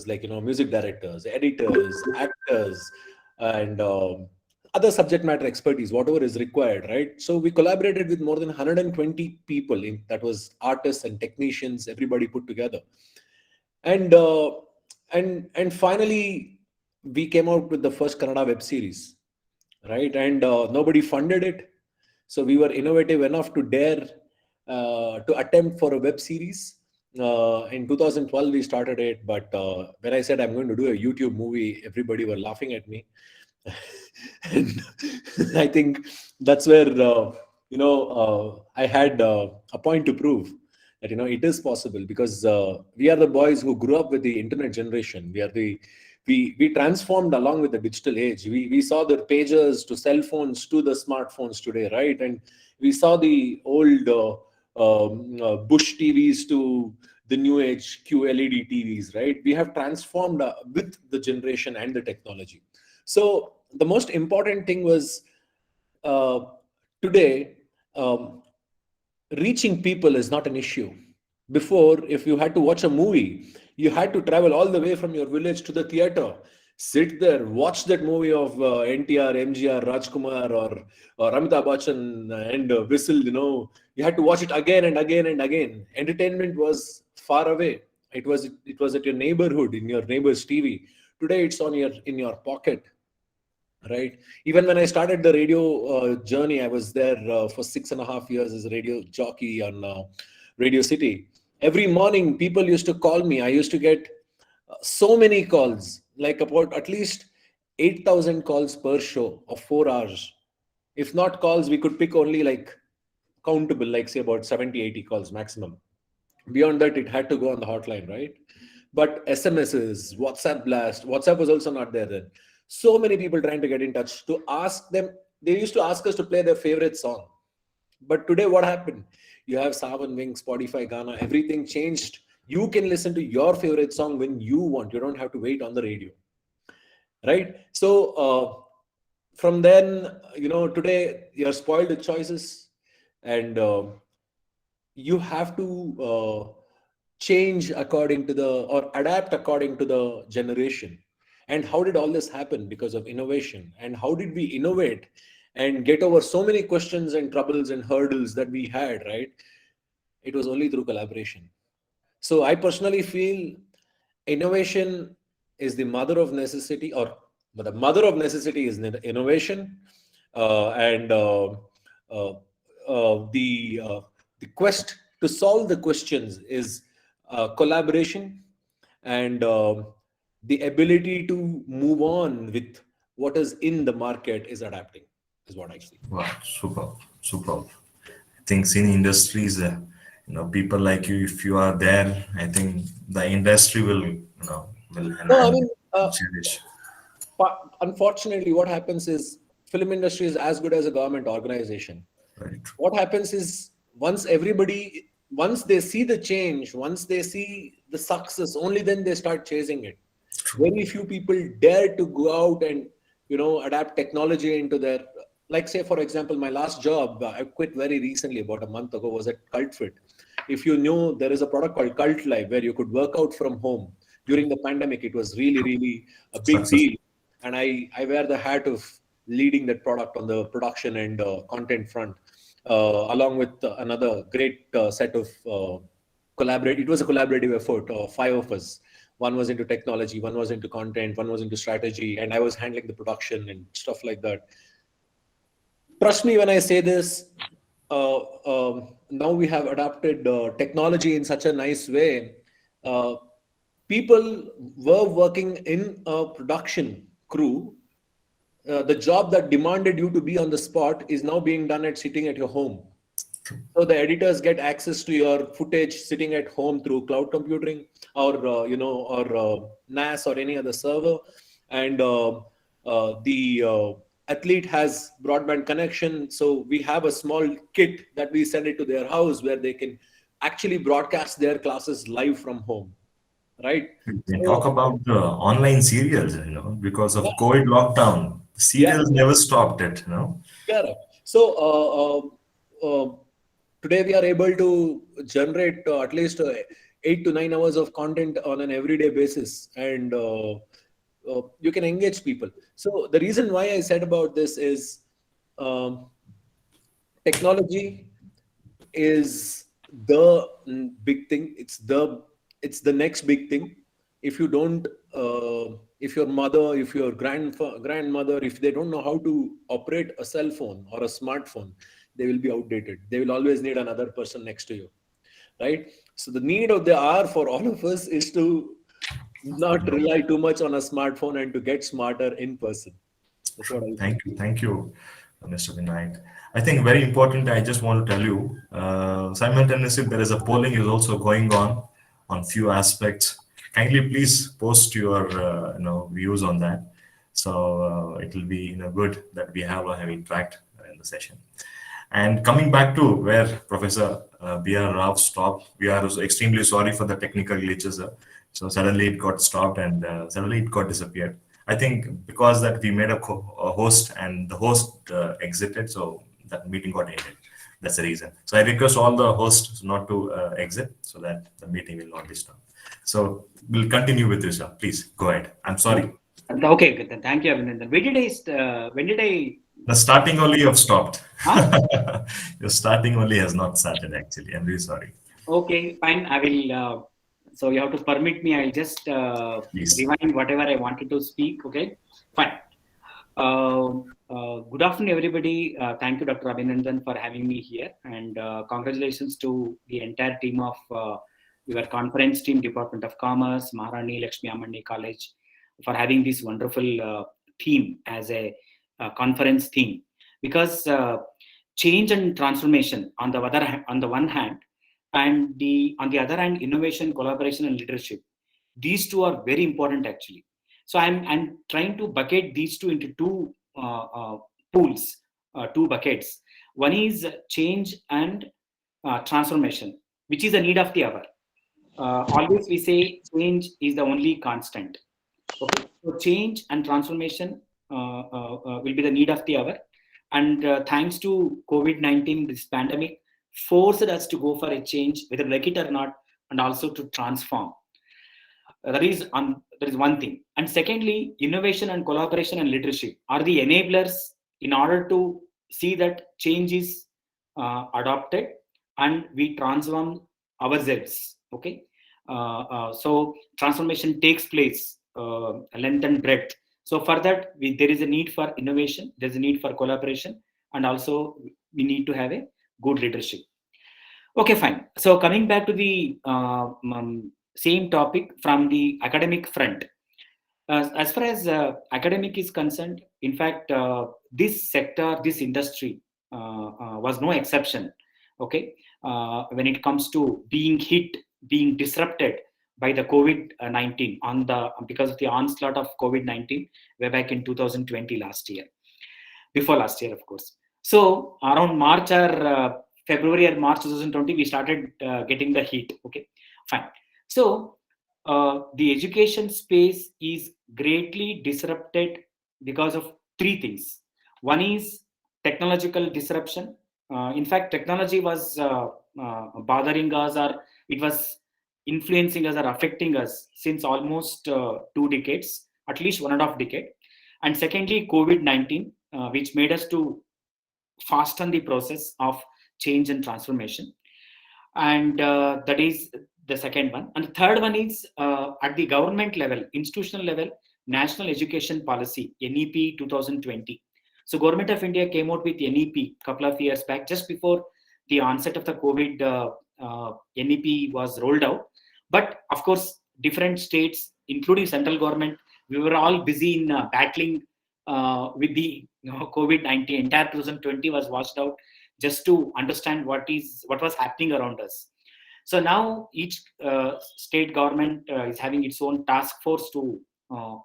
like, music directors, editors, actors, and other subject matter expertise, whatever is required, right? So we collaborated with more than 120 people. That was artists and technicians, everybody put together. And finally, we came out with the first Kannada web series, right? And nobody funded it. So we were innovative enough to dare to attempt for a web series. In 2012, we started it. But when I said I'm going to do a YouTube movie, everybody were laughing at me. And I think that's where, I had a point to prove that, it is possible, because we are the boys who grew up with the internet generation. We transformed along with the digital age. We saw the pagers to cell phones to the smartphones today, right? And we saw the old Bush TVs to the new age QLED TVs, right? We have transformed with the generation and the technology. So the most important thing was, uh, today, reaching people is not an issue. Before, if you had to watch a movie, you had to travel all the way from your village to the theater, sit there, watch that movie of NTR, MGR, Rajkumar, or Amitabh Bachchan, and whistle. You had to watch it again and again and again. Entertainment was far away. It was at your neighborhood, in your neighbor's TV. Today, it's in your pocket, right? Even when I started the radio journey, I was there for 6.5 years as a radio jockey on Radio City. Every morning, people used to call me. I used to get so many calls, like about at least 8,000 calls per show of 4 hours. If not calls, we could pick only like countable, like say about 70, 80 calls maximum. Beyond that, it had to go on the hotline, right? But SMSs, WhatsApp blast, WhatsApp was also not there then. So many people trying to get in touch to ask them. They used to ask us to play their favorite song. But today, what happened? You have Savan, Wing, Spotify, Ghana, everything changed. You can listen to your favorite song when you want. You don't have to wait on the radio, right? So from then, today you're spoiled with choices, and you have to change according to or adapt according to the generation. And how did all this happen? Because of innovation. And how did we innovate and get over so many questions and troubles and hurdles that we had, right? It was only through collaboration. So I personally feel innovation is the mother of necessity, or the mother of necessity is innovation. And the quest to solve the questions is collaboration, and the ability to move on with what is in the market is adapting, is what I see. Wow, super, super. I think in industries, people like you, if you are there, I think the industry will No, I enhance, mean, cherish. unfortunately, what happens is film industry is as good as a government organization. Right. What happens is, once they see the change, once they see the success, only then they start chasing it. Very few people dare to go out and adapt technology into their, like, say for example, my last job, I quit very recently, about a month ago, was at CultFit. If you knew, there is a product called Cult Life where you could work out from home. During the pandemic, it was really, really a big Success. deal, and I wear the hat of leading that product on the production and content front, along with another great set of collaborate. It was a collaborative effort, five of us. One was into technology, one was into content, one was into strategy, and I was handling the production and stuff like that. Trust me when I say this. Now we have adapted technology in such a nice way. Uh, People were working in a production crew. The job that demanded you to be on the spot is now being done at sitting at your home. So the editors get access to your footage sitting at home through cloud computing, or NAS or any other server, and the athlete has broadband connection. So we have a small kit that we send it to their house where they can actually broadcast their classes live from home, right? We So talk about online serials, because yeah, of COVID lockdown, yeah. serials never stopped it. Correct. So today we are able to generate at least 8 to 9 hours of content on an everyday basis, and you can engage people. So the reason why I said about this is, um, technology is the big thing. It's the next big thing. If you don't, if your mother, if your grandmother, if they don't know how to operate a cell phone or a smartphone, they will be outdated. They will always need another person next to you, right? So the need of the hour for all of us is to not rely too much on a smartphone and to get smarter in person. That's what I feel. Thank you, Mr. Vinayak. I think very important. I just want to tell you, simultaneously there is a polling is also going on few aspects. Kindly please post your views on that. So it will be good that we have interact in the session. And coming back to where Professor B.R. Rao stopped, we are also extremely sorry for the technical glitches. So suddenly it got stopped and suddenly it got disappeared. I think because that we made a host and the host exited, so that meeting got ended. That's the reason. So I request all the hosts not to exit so that the meeting will not be stopped. So we'll continue with this. Please go ahead. I'm sorry. Okay, good. Then. Thank you, Abhinandan. When did I? The starting only you have stopped. Huh? Your starting only has not started actually. I'm really sorry. Okay, fine. I will. So you have to permit me. I'll just Please. rewind whatever I wanted to speak. Okay, fine. Good afternoon, everybody. Thank you, Dr. Abhinandan, for having me here, and congratulations to the entire team of your conference team, Department of Commerce, Maharani, Lakshmi, Ammanni College, for having this wonderful theme as a conference theme. Because change and transformation on the one hand, and on the other hand, innovation, collaboration, and leadership. These two are very important actually. So I'm trying to bucket these two into two pools, two buckets. One is change and transformation, which is the need of the hour. Always we say change is the only constant. Okay, so change and transformation will be the need of the hour, and thanks to COVID-19, this pandemic forced us to go for a change, whether like it or not, and also to transform. That is one thing. And secondly, innovation and collaboration and leadership are the enablers in order to see that change is adopted and we transform ourselves. Okay, so transformation takes place length and breadth. So for that, there is a need for innovation, there's a need for collaboration, and also we need to have a good leadership. Okay, fine. So coming back to the same topic from the academic front. As far as academic is concerned, in fact, this sector, this industry was no exception. Okay, when it comes to being hit, being disrupted by the COVID-19 because of the onslaught of COVID-19 way back in 2020 last year, before last year, of course. So around March or February or March 2020, we started getting the heat. Okay, fine. So the education space is greatly disrupted because of three things. One is technological disruption. In fact, technology was bothering us, or it was influencing us or affecting us since almost 2 decades, at least 1.5 decade. And secondly, COVID-19, which made us to fasten the process of change and transformation. And that is the second one. And the third one is at the government level, institutional level, National Education Policy, NEP 2020. So Government of India came out with NEP a couple of years back, just before the onset of the COVID. NEP was rolled out. But of course, different states, including central government, we were all busy in battling with the COVID-19. Entire 2020 was washed out just to understand what was happening around us. So now each state government is having its own task force to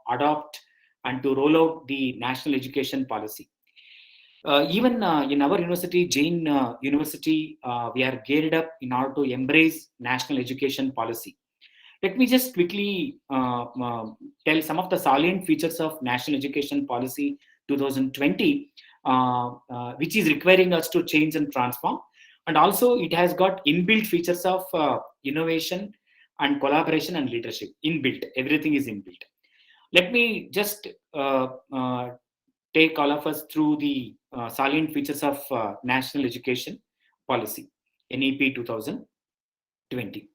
adopt and to roll out the national education policy. Even in our university, Jain University, we are geared up in order to embrace national education policy. Let me just quickly tell some of the salient features of National Education Policy 2020, which is requiring us to change and transform. And also, it has got inbuilt features of innovation and collaboration and leadership inbuilt. Everything is inbuilt. Let me just take all of us through the salient features of National Education Policy, NEP 2020.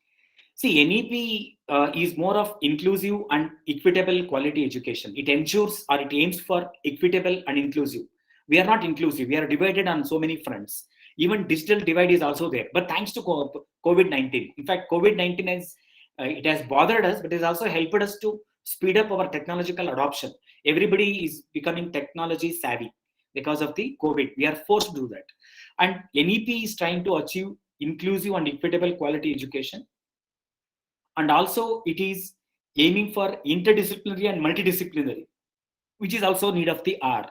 See, NEP is more of inclusive and equitable quality education. It ensures or it aims for equitable and inclusive. We are not inclusive. We are divided on so many fronts. Even digital divide is also there. But thanks to COVID-19, in fact, COVID-19 has it has bothered us, but it has also helped us to speed up our technological adoption. Everybody is becoming technology savvy because of the COVID. We are forced to do that. And NEP is trying to achieve inclusive and equitable quality education. And also it is aiming for interdisciplinary and multidisciplinary, which is also need of the hour.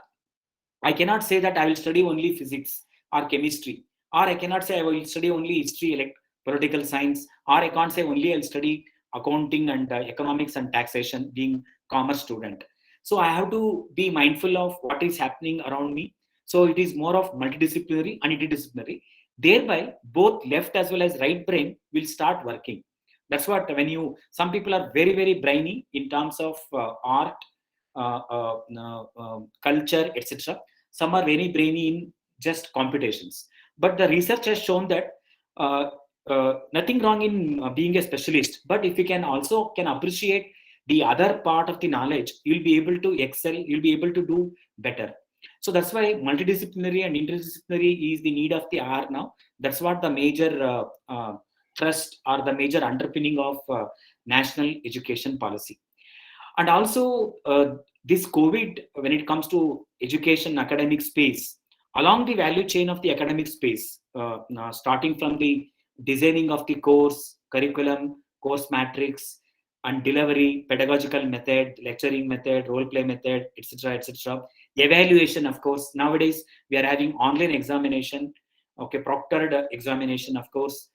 I cannot say that I will study only physics or chemistry, or I cannot say I will study only history, like political science, or I can't say only I'll study accounting and economics and taxation, being commerce student. So I have to be mindful of what is happening around me. So it is more of multidisciplinary and interdisciplinary. Thereby, both left as well as right brain will start working. That's what when you, some people are very, very brainy in terms of art, culture, etc. Some are very brainy in just computations. But the research has shown that nothing wrong in being a specialist. But if you can also can appreciate the other part of the knowledge, you'll be able to excel. You'll be able to do better. So that's why multidisciplinary and interdisciplinary is the need of the hour now. That's what the major thrust or the major underpinning of national education policy. And also this COVID, when it comes to education academic space, along the value chain of the academic space, starting from the designing of the course, curriculum, course matrix, and delivery, pedagogical method, lecturing method, role play method, etc., etc. Evaluation, of course, nowadays we are having online examination, okay, proctored examination, of course.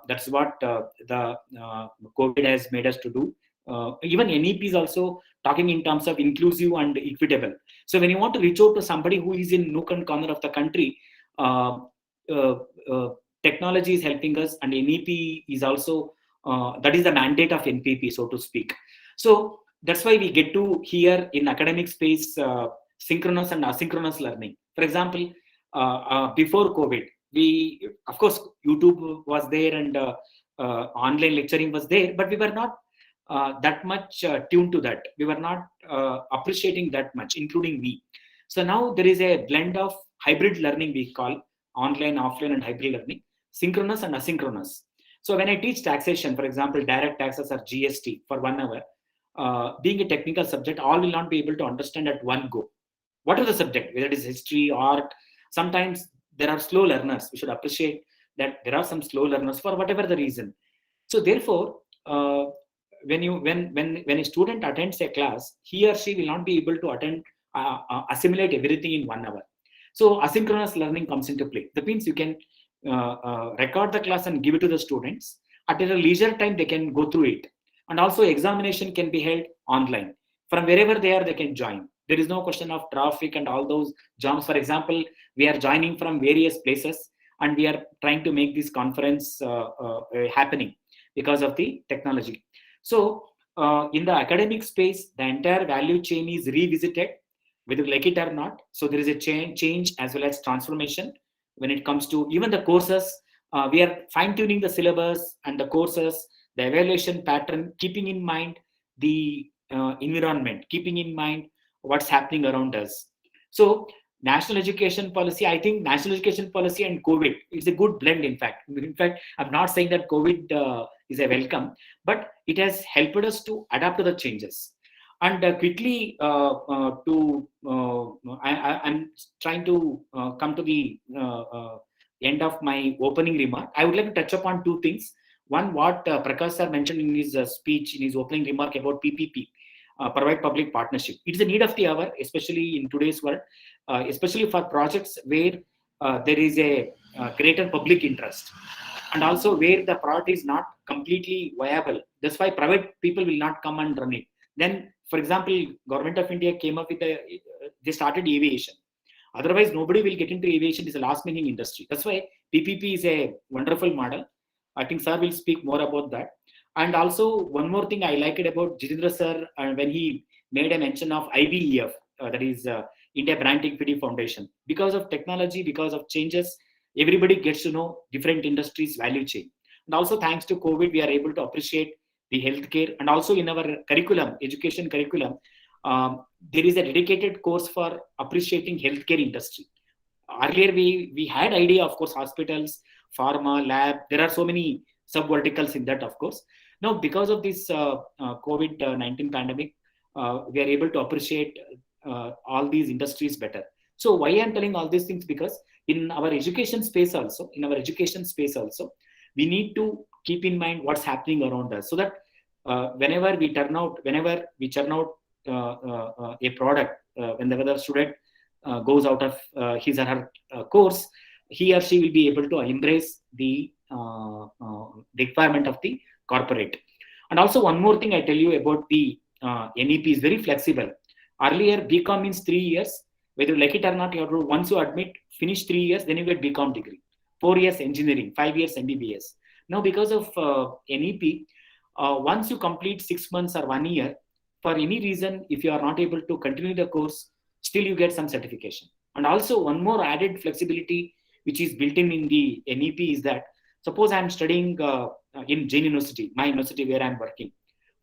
That's what the COVID has made us to do. Even NEP is also talking in terms of inclusive and equitable. So when you want to reach out to somebody who is in nook and corner of the country, technology is helping us, and NEP is also, that is the mandate of NPP, so to speak. So that's why we get to hear in academic space synchronous and asynchronous learning. For example, before COVID, we, of course, YouTube was there and online lecturing was there, but we were not that much tuned to that. We were not appreciating that much, including me. So now there is a blend of hybrid learning, we call online, offline, and hybrid learning, synchronous and asynchronous. So when I teach taxation, for example, direct taxes or GST for 1 hour, being a technical subject, all will not be able to understand at one go. What is the subject, whether it is history, art? Sometimes there are slow learners. We should appreciate that there are some slow learners for whatever the reason. So therefore, when a student attends a class, he or she will not be able to attend, assimilate everything in 1 hour. So asynchronous learning comes into play. That means you can record the class and give it to the students. At a leisure time, they can go through it. And also examination can be held online. From wherever they are, they can join. There is no question of traffic and all those jumps. For example, we are joining from various places and we are trying to make this conference happening because of the technology. So in the academic space, the entire value chain is revisited, whether like it or not. So there is a change as well as transformation when it comes to even the courses. We are fine-tuning the syllabus and the courses, the evaluation pattern, keeping in mind the environment, keeping in mind what's happening around us. So national education policy, I think national education policy and COVID, it's a good blend. In fact, I'm not saying that COVID is a welcome, but it has helped us to adapt to the changes. And quickly, I'm trying to come to the end of my opening remark. I would like to touch upon two things. One, what Prakash sir mentioned in his speech, in his opening remark about PPP, provide public partnership. It's a need of the hour, especially in today's world, especially for projects where there is a greater public interest, and also where the product is not completely viable. That's why private people will not come and run it. Then, for example, Government of India came up with they started aviation. Otherwise, nobody will get into aviation. It's a last-minute industry. That's why PPP is a wonderful model. I think sir will speak more about that. And also one more thing I like it about Jitendra sir, when he made a mention of IBEF, that is India Brand Equity Foundation. Because of technology, because of changes, everybody gets to know different industries value chain. And also thanks to COVID, we are able to appreciate the healthcare. And also in our curriculum, education curriculum, there is a dedicated course for appreciating healthcare industry. Earlier we had idea, of course, hospitals, pharma, lab, there are so many sub verticals in that, of course. Now because of this COVID-19 pandemic, we are able to appreciate all these industries better. So why I'm telling all these things, because in our education space also, we need to keep in mind what's happening around us, so that whenever we churn out a product, whenever the student goes out of his or her course, he or she will be able to embrace the requirement of the corporate. And also one more thing I tell you about the NEP is very flexible. Earlier, BCom means 3 years. Whether you like it or not, you have to, once you admit, finish 3 years, then you get BCom degree. 4 years engineering, 5 years MBBS. Now, because of NEP, once you complete 6 months or 1 year, for any reason, if you are not able to continue the course, still you get some certification. And also one more added flexibility which is built in the NEP is that, suppose I am studying in Jain University, my university where I am working.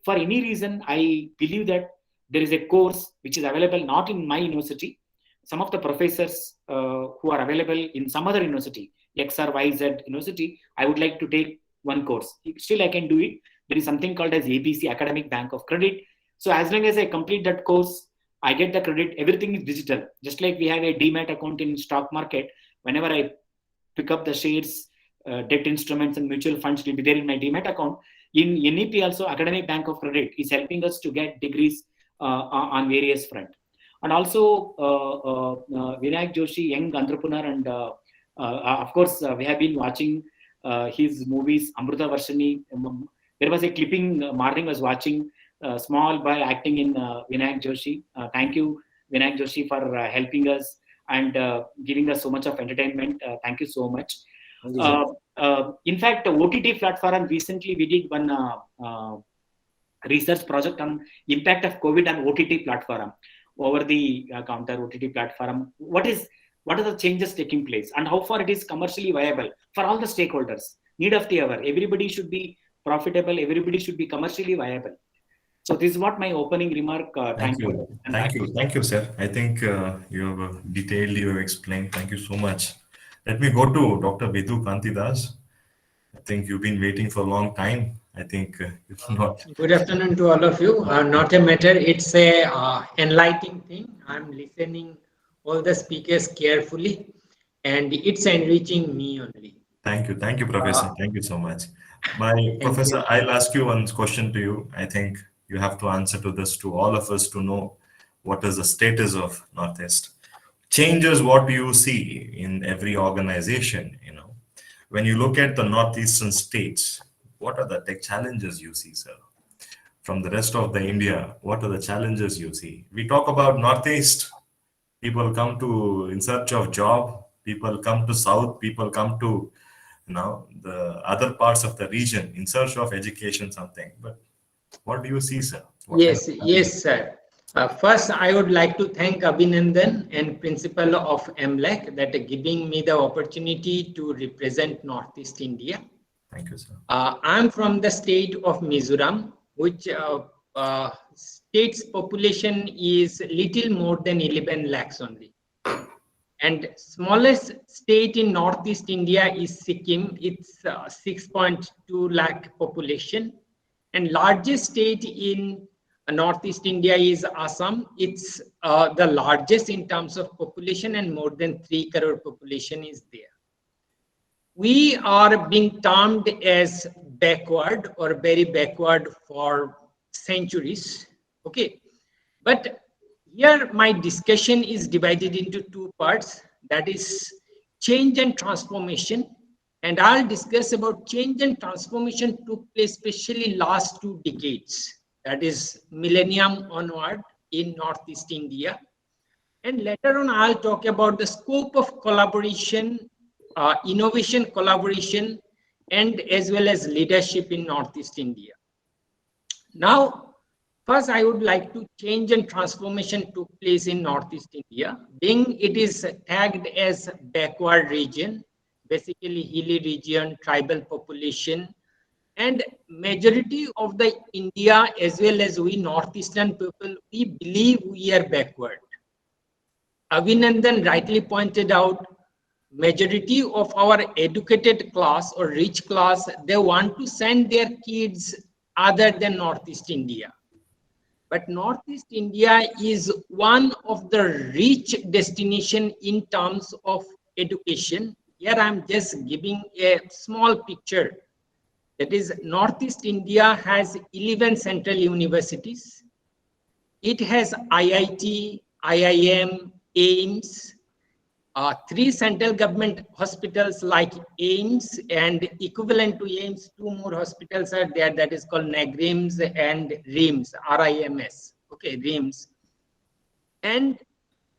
For any reason, I believe that there is a course which is available not in my university. Some of the professors who are available in some other university, X or Y, Z university, I would like to take one course. Still I can do it. There is something called as ABC, Academic Bank of Credit. So as long as I complete that course, I get the credit. Everything is digital. Just like we have a demat account in stock market, whenever I pick up the shares, debt instruments and mutual funds will be there in my demat account. In NEP also, Academic Bank of Credit is helping us to get degrees on various front. And also Vinayak Joshi, young entrepreneur, and of course we have been watching his movies, Amruta Varshini. There was a clipping Maharani was watching, small boy acting in Vinayak Joshi. Thank you, Vinayak Joshi, for helping us and giving us so much of entertainment. Thank you so much. In fact, OTT platform, recently we did one research project on impact of COVID on OTT platform, over the counter OTT platform. What are the changes taking place and how far it is commercially viable for all the stakeholders? Need of the hour. Everybody should be profitable. Everybody should be commercially viable. So this is what my opening remark. Thank you. Thank you, sir. I think you have detailed, you have explained. Thank you so much. Let me go to Dr. Vidhu Kantidas. I think you've been waiting for a long time. I think it's not. Good afternoon to all of you. Not a matter. It's a enlightening thing. I'm listening all the speakers carefully, and it's enriching me only. Thank you, Professor. Thank you so much. Professor, you. I'll ask you one question to you. I think you have to answer to this, to all of us, to know what is the status of Northeast. Changes, what do you see in every organization? When you look at the Northeastern states, what are the tech challenges you see, sir? From the rest of the India, what are the challenges you see? We talk about Northeast. People come to in search of job. People come to South. People come to the other parts of the region in search of education, something. But what do you see, sir? Yes, sir. First, I would like to thank Abhinandan and principal of MLAC that are giving me the opportunity to represent Northeast India. Thank you, sir. I'm from the state of Mizoram, which state's population is little more than 11 lakhs only. And smallest state in Northeast India is Sikkim. It's 6.2 lakh population. And largest state in Northeast India is Assam. It's the largest in terms of population, and more than 3 crore population is there. We are being termed as backward or very backward for centuries. Okay. But here my discussion is divided into 2 parts. That is change and transformation. And I'll discuss about change and transformation took place especially last 2 decades. That is millennium onward in Northeast India. And later on, I'll talk about the scope of collaboration, innovation collaboration, and as well as leadership in Northeast India. Now, first I would like to change and transformation took place in Northeast India, being it is tagged as backward region, basically hilly region, tribal population, and majority of the India as well as we Northeastern people, we believe we are backward. Avinandan rightly pointed out, majority of our educated class or rich class, they want to send their kids other than Northeast India. But Northeast India is one of the rich destination in terms of education. Here I'm just giving a small picture. That is, Northeast India has 11 central universities. It has IIT, IIM, AIIMS, three central government hospitals like AIIMS, and equivalent to AIIMS, two more hospitals are there, that is called NAGRIMS and RIMS, RIMS, okay, RIMS. And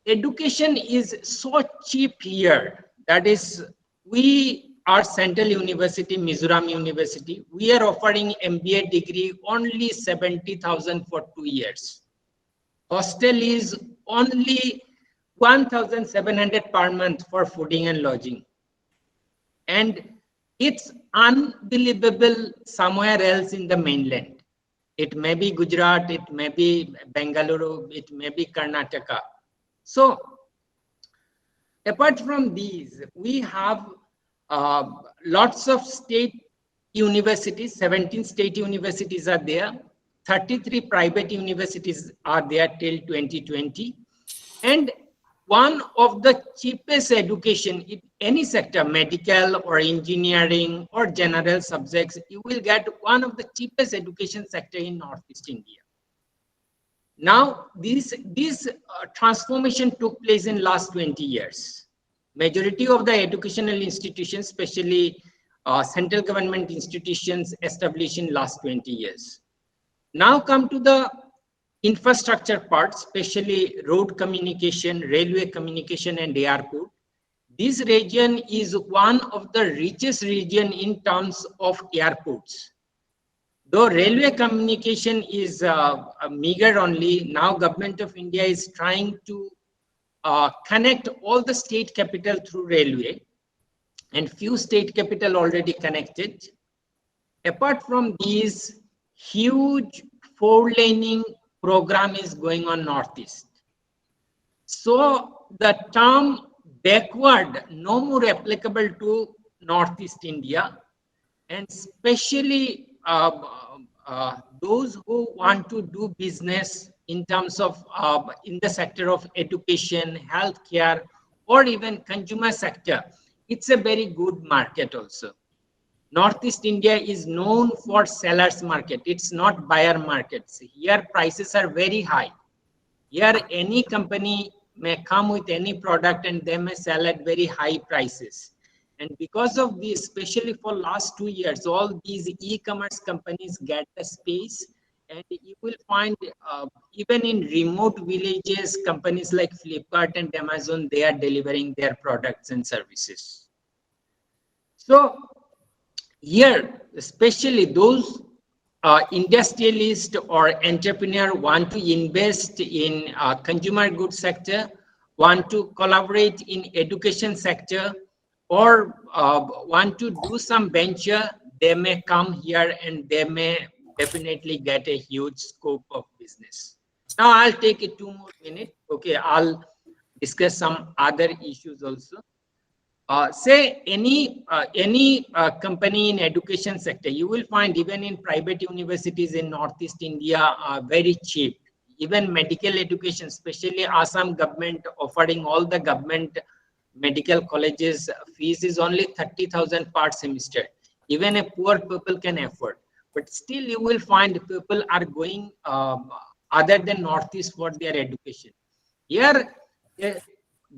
education is so cheap here, that is, we are Central University, Mizoram University, we are offering MBA degree only 70,000 for 2 years. Hostel is only 1,700 per month for fooding and lodging. And it's unbelievable somewhere else in the mainland. It may be Gujarat, it may be Bangalore, it may be Karnataka. So apart from these, we have lots of state universities, 17 state universities are there, 33 private universities are there till 2020. And one of the cheapest education in any sector, medical or engineering or general subjects, you will get one of the cheapest education sector in Northeast India. Now, this transformation took place in last 20 years. Majority of the educational institutions, especially central government institutions, established in last 20 years. Now come to the infrastructure part, especially road communication, railway communication, and airport. This region is one of the richest region in terms of airports. Though railway communication is meager only, now Government of India is trying to connect all the state capital through railway, and few state capital already connected. Apart from these, huge four-laning program is going on Northeast. So the term backward no more applicable to Northeast India, and especially those who want to do business in terms of in the sector of education, healthcare, or even consumer sector. It's a very good market also. Northeast India is known for sellers market. It's not buyer markets. Here prices are very high. Here any company may come with any product and they may sell at very high prices. And because of this, especially for last 2 years, all these e-commerce companies get the space, and you will find even in remote villages, companies like Flipkart and Amazon, they are delivering their products and services. So here, especially those industrialists or entrepreneur want to invest in consumer goods sector, want to collaborate in education sector, or want to do some venture, they may come here and they may definitely get a huge scope of business. Now I'll take it 2 more minutes. Okay, I'll discuss some other issues also. Say any company in education sector, you will find even in private universities in Northeast India are very cheap. Even medical education, especially Assam government offering all the government medical colleges, fees is only 30,000 per semester. Even a poor people can afford. But still you will find people are going other than Northeast for their education. Here, a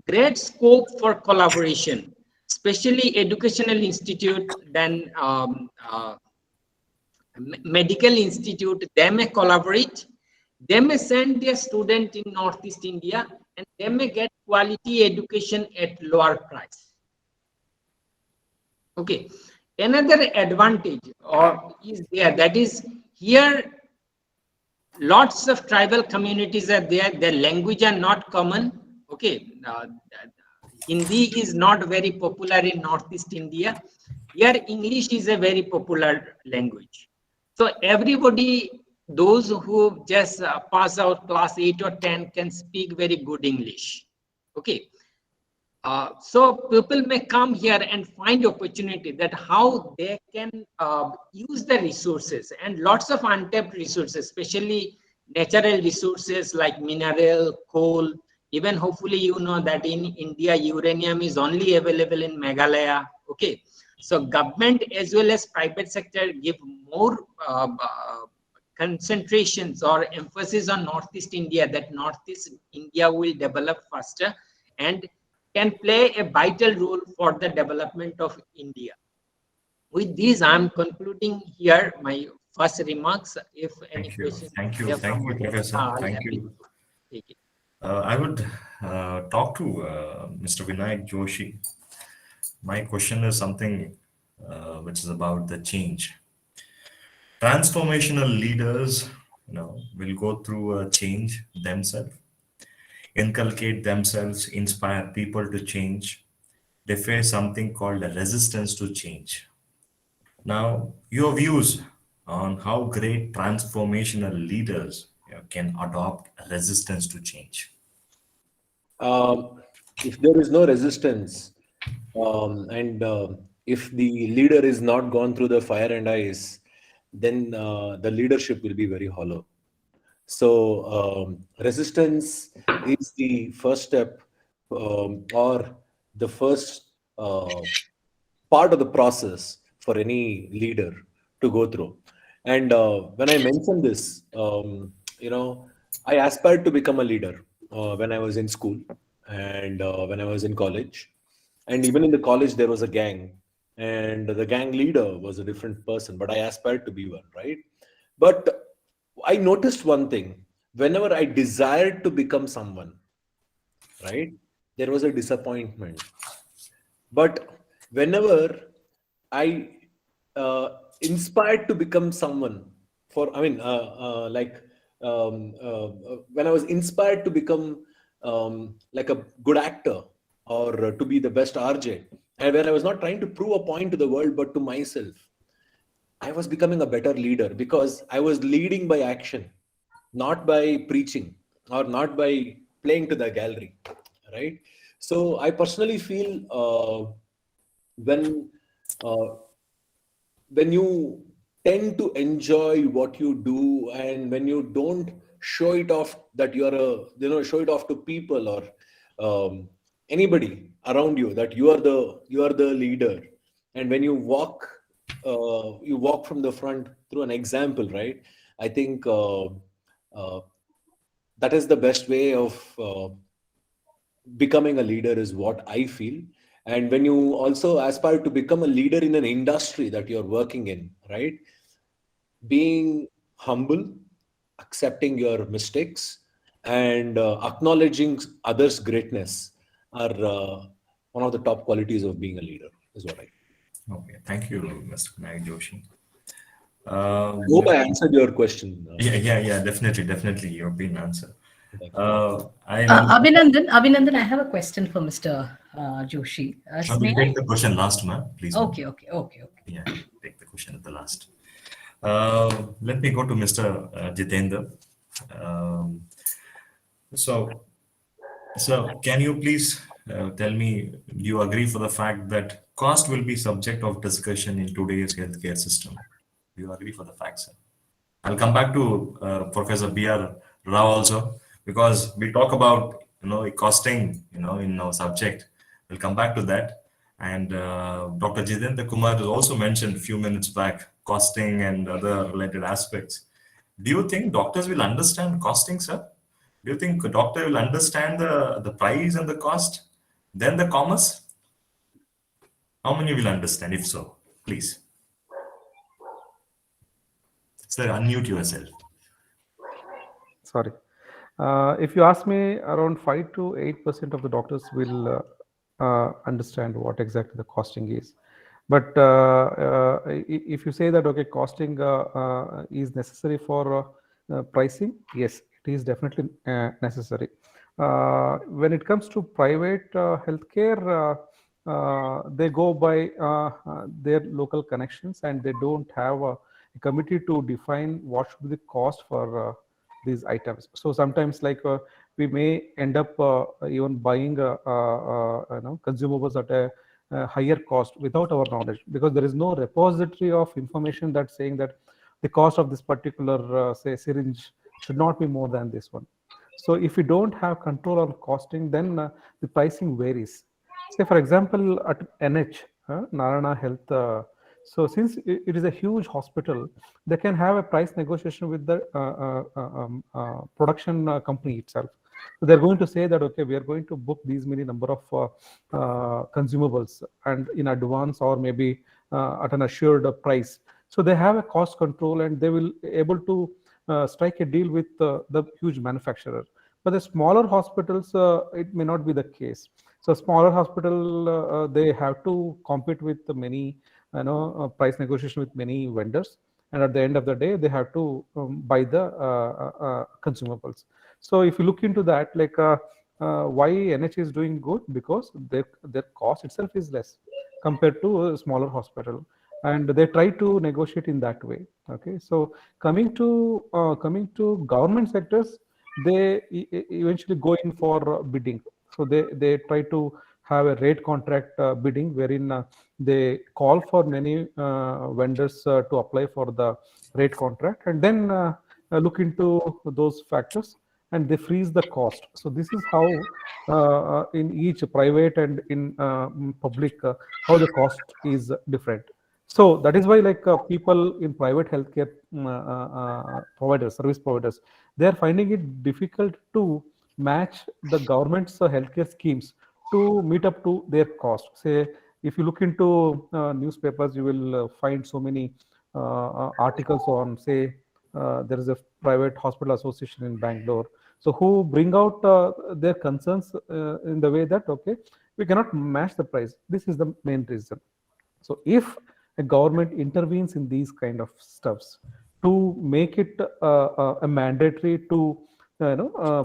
great scope for collaboration, especially educational institute, then medical institute, they may collaborate, they may send their student in Northeast India, and they may get quality education at lower price. Okay, another advantage is there, that is here lots of tribal communities are there. Their language are not common. Okay, Hindi is not very popular in Northeast India. Here, English is a very popular language. So everybody, those who just pass out class 8 or 10 can speak very good English. Okay. So people may come here and find opportunity that how they can use the resources, and lots of untapped resources, especially natural resources like mineral, coal. Even hopefully you know that in India uranium is only available in Meghalaya. Okay, so government as well as private sector give more concentrations or emphasis on Northeast India, that Northeast India will develop faster and can play a vital role for the development of India. With this, I'm concluding here my first remarks. If any Thank you. questions, Thank you, Professor. Thank happy you. to take it. I would talk to Mr. Vinayak Joshi. My question is something which is about the change. Transformational leaders, will go through a change themselves, inculcate themselves, inspire people to change. They face something called a resistance to change. Now, your views on how great transformational leaders can adopt resistance to change. If there is no resistance, and if the leader is not gone through the fire and ice, then the leadership will be very hollow. So resistance is the first step, or the first part of the process for any leader to go through. And when I mention this, I aspired to become a leader when I was in school and when I was in college. And even in the college, there was a gang, and the gang leader was a different person, but I aspired to be one, right? But I noticed one thing: whenever I desired to become someone, right, there was a disappointment. But whenever I inspired to become someone, when I was inspired to become like a good actor, or to be the best RJ, and where I was not trying to prove a point to the world but to myself, I was becoming a better leader because I was leading by action, not by preaching or not by playing to the gallery, right? So I personally feel when uh, when you tend to enjoy what you do, and when you don't show it off, that you're show it off to people or anybody around you, that you are the leader, and when you walk from the front through an example, right? I think uh, that is the best way of becoming a leader, is what I feel. And when you also aspire to become a leader in an industry that you're working in, right, being humble, accepting your mistakes, and acknowledging others' greatness are one of the top qualities of being a leader, is what I Okay, thank you, Mr. Vinayak Joshi. hope Let I me, answered your question. yeah, definitely, you've been answered. Thank you. I remember. Abhinandan, I have a question for Mr. Joshi. May We'll take I? the question last, ma'am. Please, ma'am. Okay. Yeah, take the question at the last. Let me go to Mr. Jitendra. Um, so, can you please tell me, do you agree for the fact that cost will be subject of discussion in today's healthcare system? Do you agree for the fact, sir? I'll come back to Professor B.R. Rao also, because we talk about costing in our subject. We'll come back to that. And Dr. Jitendra Kumar has also mentioned a few minutes back costing and other related aspects. Do you think doctors will understand costing, sir? Do you think a doctor will understand the price and the cost, then the commerce? How many will understand? If so, please, sir, unmute yourself. Sorry. If you ask me, around 5 to 8% of the doctors will understand what exactly the costing is. But if you say that, okay, costing is necessary for pricing, yes, it is definitely necessary. When it comes to private healthcare, they go by their local connections, and they don't have a committee to define what should be the cost for these items. So sometimes, like we may end up even buying consumables at a higher cost without our knowledge, because there is no repository of information that's saying that the cost of this particular say syringe should not be more than this one. So if you don't have control on costing, then the pricing varies. Say for example, at NH, Narana Health, so since it is a huge hospital, they can have a price negotiation with the production company itself. So they're going to say that, okay, we are going to book these many number of consumables and in advance, or maybe at an assured price. So they have a cost control, and they will able to strike a deal with the huge manufacturer. But the smaller hospitals, it may not be the case. So smaller hospital, they have to compete with many, price negotiation with many vendors, and at the end of the day, they have to buy the consumables. So if you look into that, like why NH is doing good, because their cost itself is less compared to a smaller hospital, and they try to negotiate in that way. Okay, so coming to government sectors, they eventually go in for bidding. So they try to have a rate contract bidding, wherein they call for many vendors to apply for the rate contract, and then look into those factors, and they freeze the cost. So this is how in each private and in public, how the cost is different. So that is why, like people in private healthcare providers, service providers, they are finding it difficult to match the government's healthcare schemes to meet up to their cost. Say, if you look into newspapers, you will find so many articles on, say, there is a private hospital association in Bangalore, so who bring out their concerns in the way that, okay, we cannot match the price. This is the main reason. So if a government intervenes in these kind of stuffs to make it a mandatory to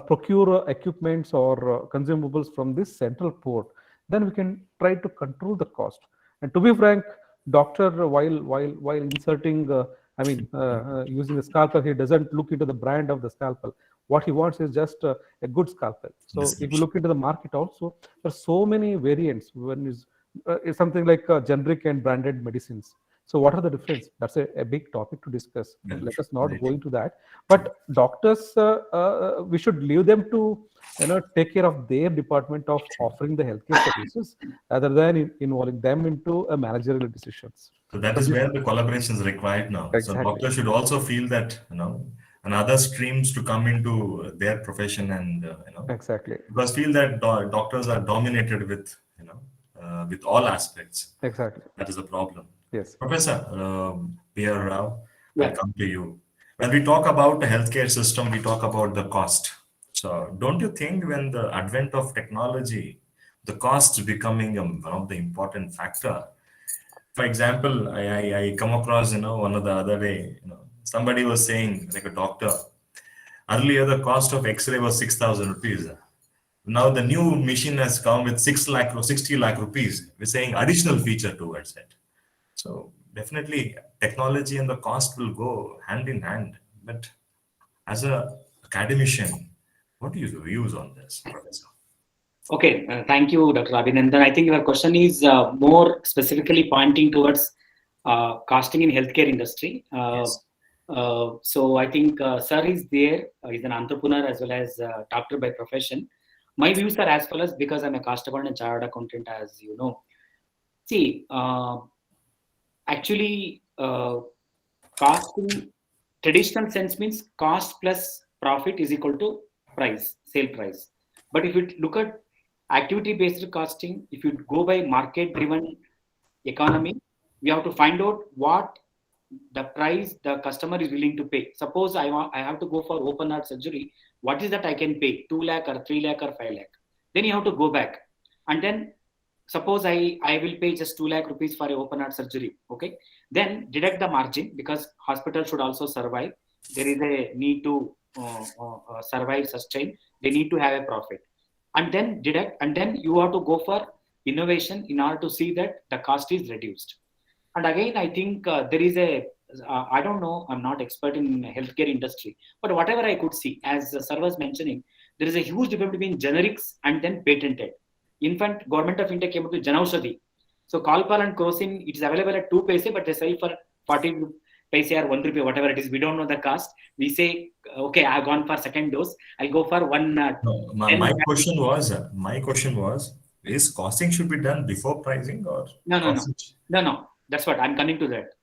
procure equipments or consumables from this central port, then we can try to control the cost. And to be frank, doctor, while inserting, using the scalpel, he doesn't look into the brand of the scalpel. What he wants is just a good scalpel. So if you look into the market also, there are so many variants. One is it's something like generic and branded medicines. So what are the difference? That's a big topic to discuss. Let us not go into that. But doctors, we should leave them to take care of their department of offering the healthcare services, rather than involving them into managerial decisions. So that is where the collaboration is required now. Exactly. So doctors should also feel that, and other streams to come into their profession, and Exactly. because feel that doctors are dominated with all aspects. Exactly. That is a problem. Yes. Professor P.R. Rao, Yeah. I'll come to you. When we talk about the healthcare system, we talk about the cost. So don't you think when the advent of technology, the cost is becoming one of the important factor? For example, I come across, one of the other day, somebody was saying, like a doctor, earlier the cost of X-ray was 6,000 rupees. Now the new machine has come with 6 lakh or 60 lakh rupees. We're saying additional feature towards it. So definitely technology and the cost will go hand in hand. But as a academician, what do you views on this, Professor? Okay, thank you, Dr. Abhinandan. I think your question is more specifically pointing towards costing in healthcare industry. Yes. So I think sir is there. He's an entrepreneur as well as doctor by profession. My views are as follows, because I'm a cost accountant and chartered accountant, as you know. See, actually, cost in traditional sense means cost plus profit is equal to price, sale price. But if you look at activity-based costing, if you go by market-driven economy, we have to find out what the price the customer is willing to pay. Suppose I have to go for open heart surgery. What is that I can pay? 2 lakh or 3 lakh or 5 lakh. Then you have to go back, and then suppose I will pay just 2 lakh rupees for a open heart surgery. Okay, then deduct the margin, because hospital should also survive. there is a need to survive, sustain. They need to have a profit, and then deduct, and then you have to go for innovation in order to see that the cost is reduced. And again, I think there is a, I don't know, I'm not expert in healthcare industry, but whatever I could see, as Sir was mentioning, there is a huge difference between generics and then patented. In fact, Government of India came up with Janaushadhi. So Kalpal and Crocin, it is available at 2 paise, but they sell for 40 paise or 1 rupee, whatever it is. We don't know the cost. We say, okay, I've gone for second dose. I'll go for one. No, my question was, is costing should be done before pricing or No. costing? No. That's what I'm coming to that.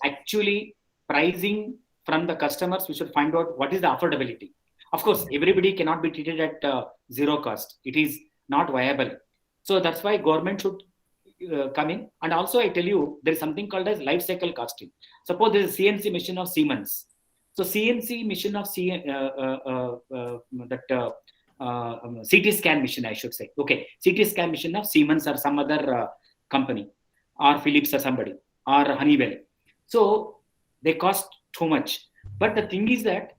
Actually, pricing from the customers, we should find out what is the affordability. Of course, everybody cannot be treated at zero cost. It is not viable. So that's why government should come in. And also, I tell you, there is something called as life cycle costing. Suppose there is a CNC machine of Siemens. So CNC machine of CT scan machine, I should say. Okay, CT scan machine of Siemens or some other company, or Philips or somebody, or Honeywell. So they cost too much. But the thing is that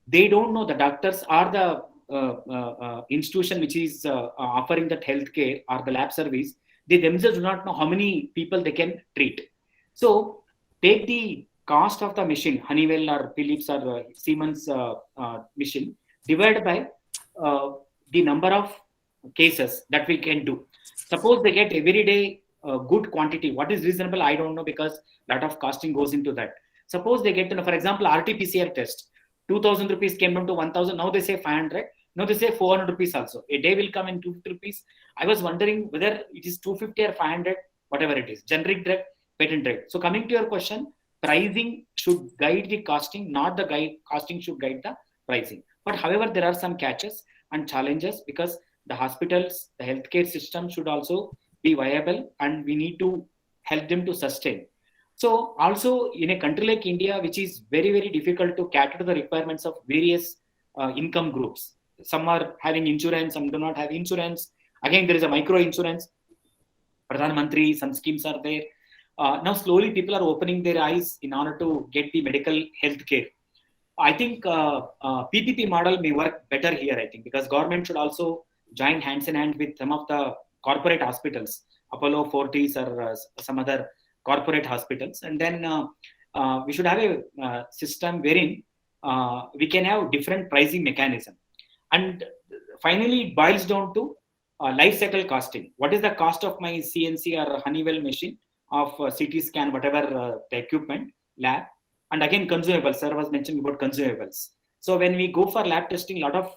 they don't know, the doctors or the institution which is offering that healthcare or the lab service, they themselves do not know how many people they can treat. So take the cost of the machine, Honeywell or Philips or Siemens machine, divided by the number of cases that we can do. Suppose they get every day good quantity. What is reasonable? I don't know, because a lot of costing goes into that. Suppose they get, for example, RT-PCR test, 2,000 rupees came down to 1,000. Now they say 500. Now they say 400 rupees also. A day will come in 250 rupees. I was wondering whether it is 250 or 500, whatever it is. Generic drug, patent drug. So coming to your question, pricing should guide the costing, not the costing should guide the pricing. But however, there are some catches and challenges, because the hospitals, the healthcare system should also be viable, and we need to help them to sustain. So also in a country like India, which is very, very difficult to cater to the requirements of various income groups. Some are having insurance, some do not have insurance. Again, there is a micro insurance. Pradhan Mantri, some schemes are there. Now slowly people are opening their eyes in order to get the medical health care. I think PPP model may work better here, I think, because government should also join hands in hand with some of the corporate hospitals, Apollo, Fortis, or some other corporate hospitals. And then we should have a system wherein we can have different pricing mechanism. And finally, it boils down to life cycle costing. What is the cost of my CNC or Honeywell machine, of CT scan, whatever the equipment, lab? And again, consumables. Sir was mentioning about consumables. So when we go for lab testing, a lot of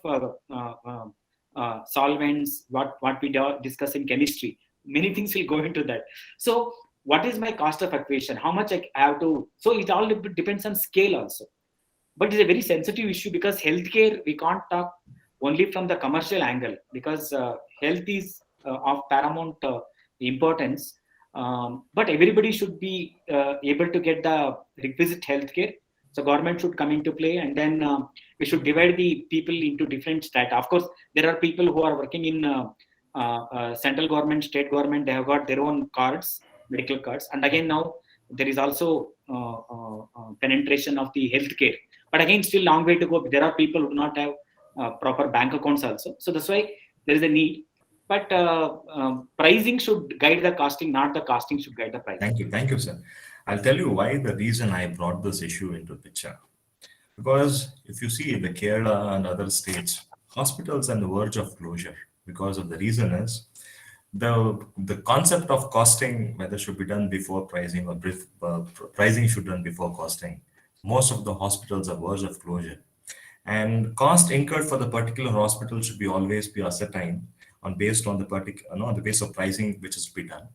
solvents, what we discuss in chemistry, many things will go into that. So what is my cost of equation? How much I have to? So it all depends on scale also. But it's a very sensitive issue, because healthcare, we can't talk only from the commercial angle, because health is of paramount importance. But everybody should be able to get the requisite healthcare. So government should come into play, and then we should divide the people into different strata. Of course, there are people who are working in central government, state government. They have got their own cards, medical cards. And again, now there is also penetration of the healthcare. But again, still long way to go. There are people who do not have proper bank accounts also. So that's why there is a need. But pricing should guide the costing, not the costing should guide the pricing. Thank you, sir. I'll tell you why the reason I brought this issue into picture. Because if you see the Kerala and other states, hospitals on the verge of closure, because of the reason is the concept of costing, whether should be done before pricing or pricing should be done before costing. Most of the hospitals are verge of closure, and cost incurred for the particular hospital should be always be ascertained on based on the particular, on the base of pricing which is to be done.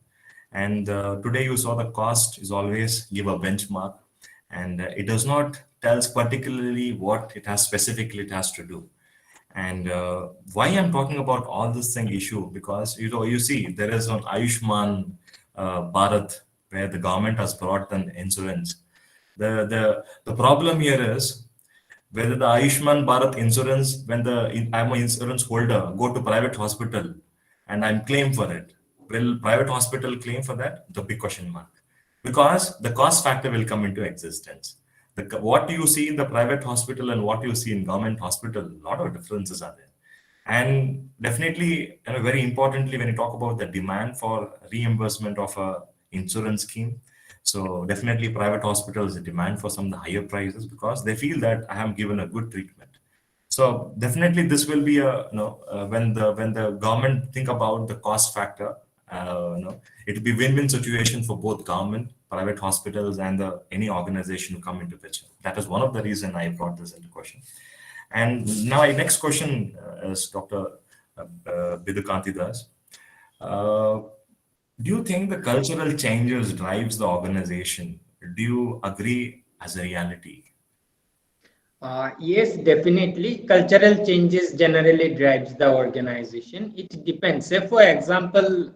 And today you saw the cost is always give a benchmark, and it does not tells particularly what it has specifically it has to do. And why I'm talking about all this thing issue, because you see there is an Ayushman Bharat where the government has brought an insurance. The problem here is whether the Ayushman Bharat insurance, when I'm an insurance holder, go to private hospital and I'm claim for it, will private hospital claim for that? The big question mark, because the cost factor will come into existence. what you see in the private hospital and what you see in government hospital, a lot of differences are there. And definitely, very importantly, when you talk about the demand for reimbursement of a insurance scheme, so definitely private hospitals demand for some of the higher prices because they feel that I am given a good treatment. So definitely, this will be a when the government think about the cost factor, it will be win-win situation for both government, private hospitals, and any organization who come into picture. That is one of the reason I brought this into question. And now, my next question is Dr. Bidukanti Das. Uh, do you think the cultural changes drives the organization? Do you agree as a reality? Yes, definitely. Cultural changes generally drives the organization. It depends. Say, for example,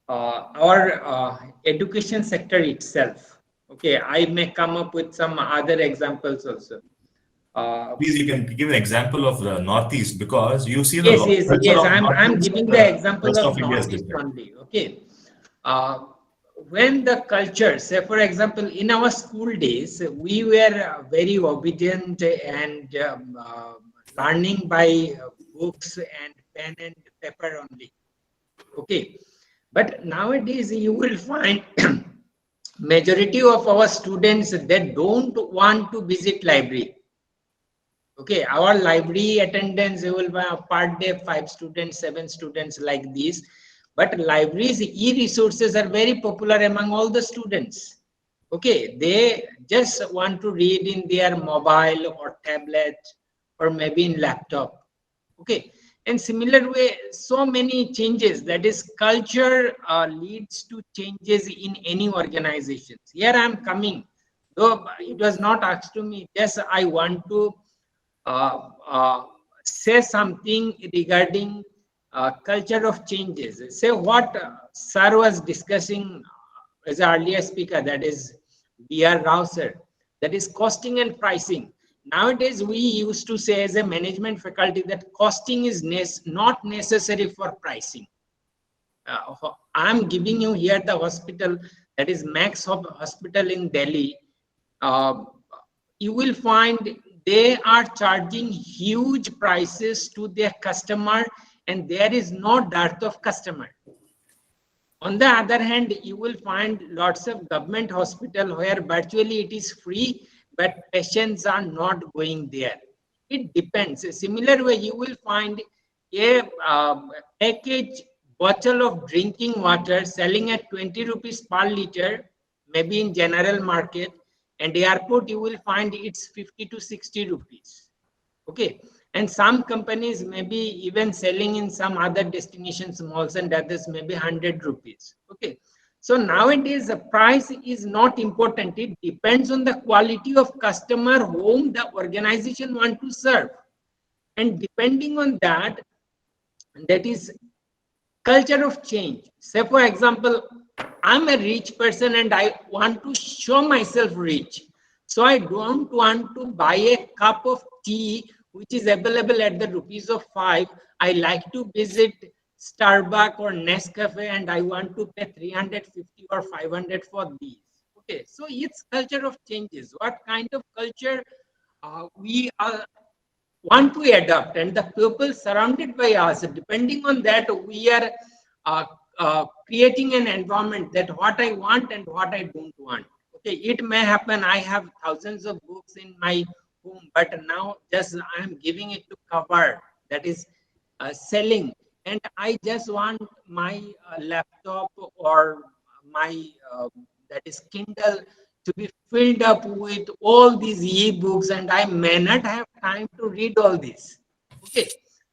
our education sector itself. Okay, I may come up with some other examples also. Please, you can give an example of the Northeast because you see the Yes, yes, culture yes. of I'm Northeast giving and the the example rest of of India is Northeast different. only. Okay. Uh, when the culture, say for example, in our school days, we were very obedient and learning by books and pen and paper only. Okay. But nowadays you will find majority of our students, they don't want to visit library. Okay, our library attendance will be per day 5 students, 7 students like this. But libraries, e-resources are very popular among all the students. Okay, they just want to read in their mobile or tablet or maybe in laptop. Okay, and similar way, so many changes. That is, culture leads to changes in any organizations. Here I am coming, though it was not asked to me. Just I want to uh, uh, say something regarding culture of changes. Say what Sir was discussing as an earlier speaker, that is B.R. Rao sir, that is costing and pricing. Nowadays, we used to say as a management faculty that costing is not necessary for pricing. I'm giving you here the hospital, that is Max Hospital in Delhi. Uh, you will find they are charging huge prices to their customer, and there is no dearth of customer. On the other hand, you will find lots of government hospital where virtually it is free, but patients are not going there. It depends. A similar way, you will find a package bottle of drinking water selling at 20 rupees per liter, maybe in general market, and airport you will find it's 50 to 60 rupees. Okay, and some companies may be even selling in some other destinations malls and others maybe 100 rupees. Okay, so nowadays the price is not important. It depends on the quality of customer whom the organization want to serve, and depending on that, that is culture of change. Say for example, I'm a rich person and I want to show myself rich, so I don't want to buy a cup of tea which is available at the rupees of 5. I like to visit Starbucks or Nescafe and I want to pay 350 or 500 for these. Okay, so it's culture of changes. What kind of culture we are want to adopt, and the people surrounded by us, depending on that, we are creating an environment that what I want and what I don't want. Okay, it may happen I have thousands of books in my home, but now just I am giving it to cover, that is selling, and I just want my laptop or my that is Kindle to be filled up with all these e-books, and I may not have time to read all this. Okay,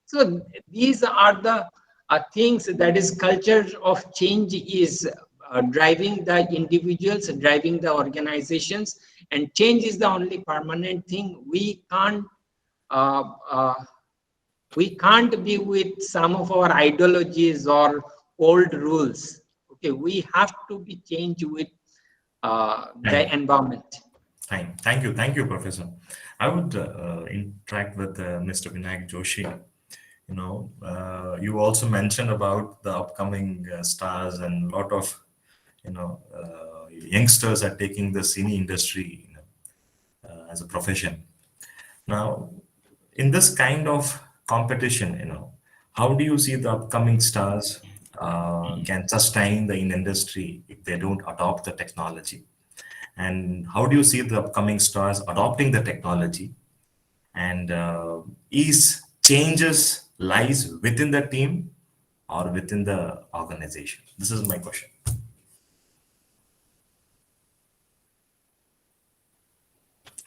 so these are the things, that is culture of change is driving the individuals, driving the organizations, and change is the only permanent thing. Uh, uh, we can't be with some of our ideologies or old rules. Okay, we have to be changed with the Thank, environment. thank you, Professor. I would interact with Mr. Vinayak Joshi. You also mentioned about the upcoming stars and a lot of youngsters are taking the cine industry as a profession. Now, in this kind of competition, how do you see the upcoming stars can sustain the in industry if they don't adopt the technology? And how do you see the upcoming stars adopting the technology? And is changes lies within the team or within the organization? This is my question.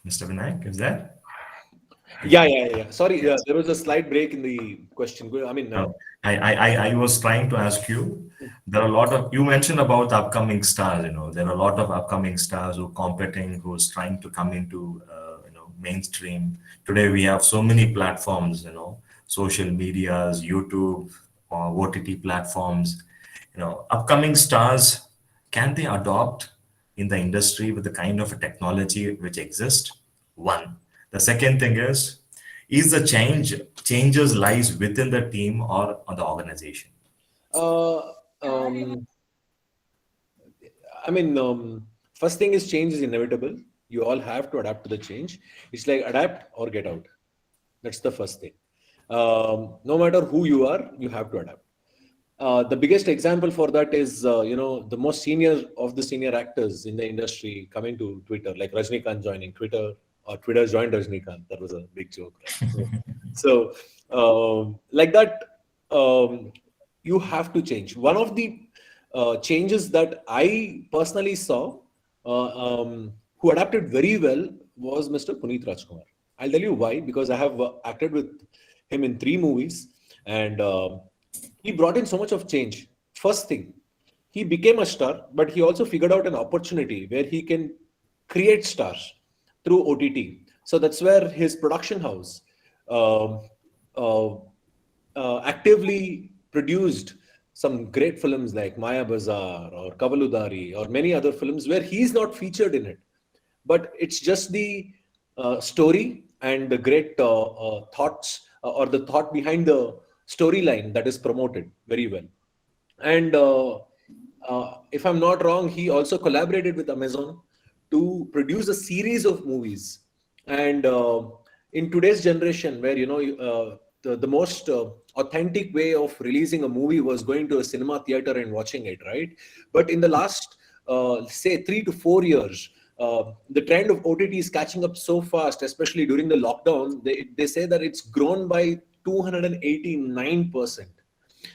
Mr. Vinayak, is there? Yeah. Sorry, there was a slight break in the question. I mean, No, I was trying to ask you. There are a lot of, you mentioned about the upcoming stars. There are a lot of upcoming stars who are competing, who's trying to come into mainstream. Today we have so many platforms. Social medias, YouTube, OTT platforms. Upcoming stars, can they adopt in the industry with the kind of a technology which exists? One. The second thing is the changes lies within the team or the organization? uh, um, I mean, first thing is change is inevitable. You all have to adapt to the change. It's like adapt or get out. That's the first thing. No matter who you are, you have to adapt. The biggest example for that is, the most senior of the senior actors in the industry coming to Twitter, like Rajnikant joining Twitter, or Twitter joined Rajnikant. That was a big joke, right? Like that, you have to change. One of the changes that I personally saw, who adapted very well, was Mr. Puneet Rajkumar. I'll tell you why, because I have acted with him in 3 movies, and he brought in so much of change. First thing, he became a star, but he also figured out an opportunity where he can create stars through OTT. So that's where his production house um, uh, actively produced some great films like Maya Bazaar or Kavaludari or many other films where he's not featured in it, but it's just the story and the great thoughts, or the thought behind the storyline that is promoted very well. And if I'm not wrong, he also collaborated with Amazon to produce a series of movies. And in today's generation, where the most authentic way of releasing a movie was going to a cinema theater and watching it, right? But in the last say 3 to 4 years, the trend of OTT is catching up so fast, especially during the lockdown. They say that it's grown by 289%,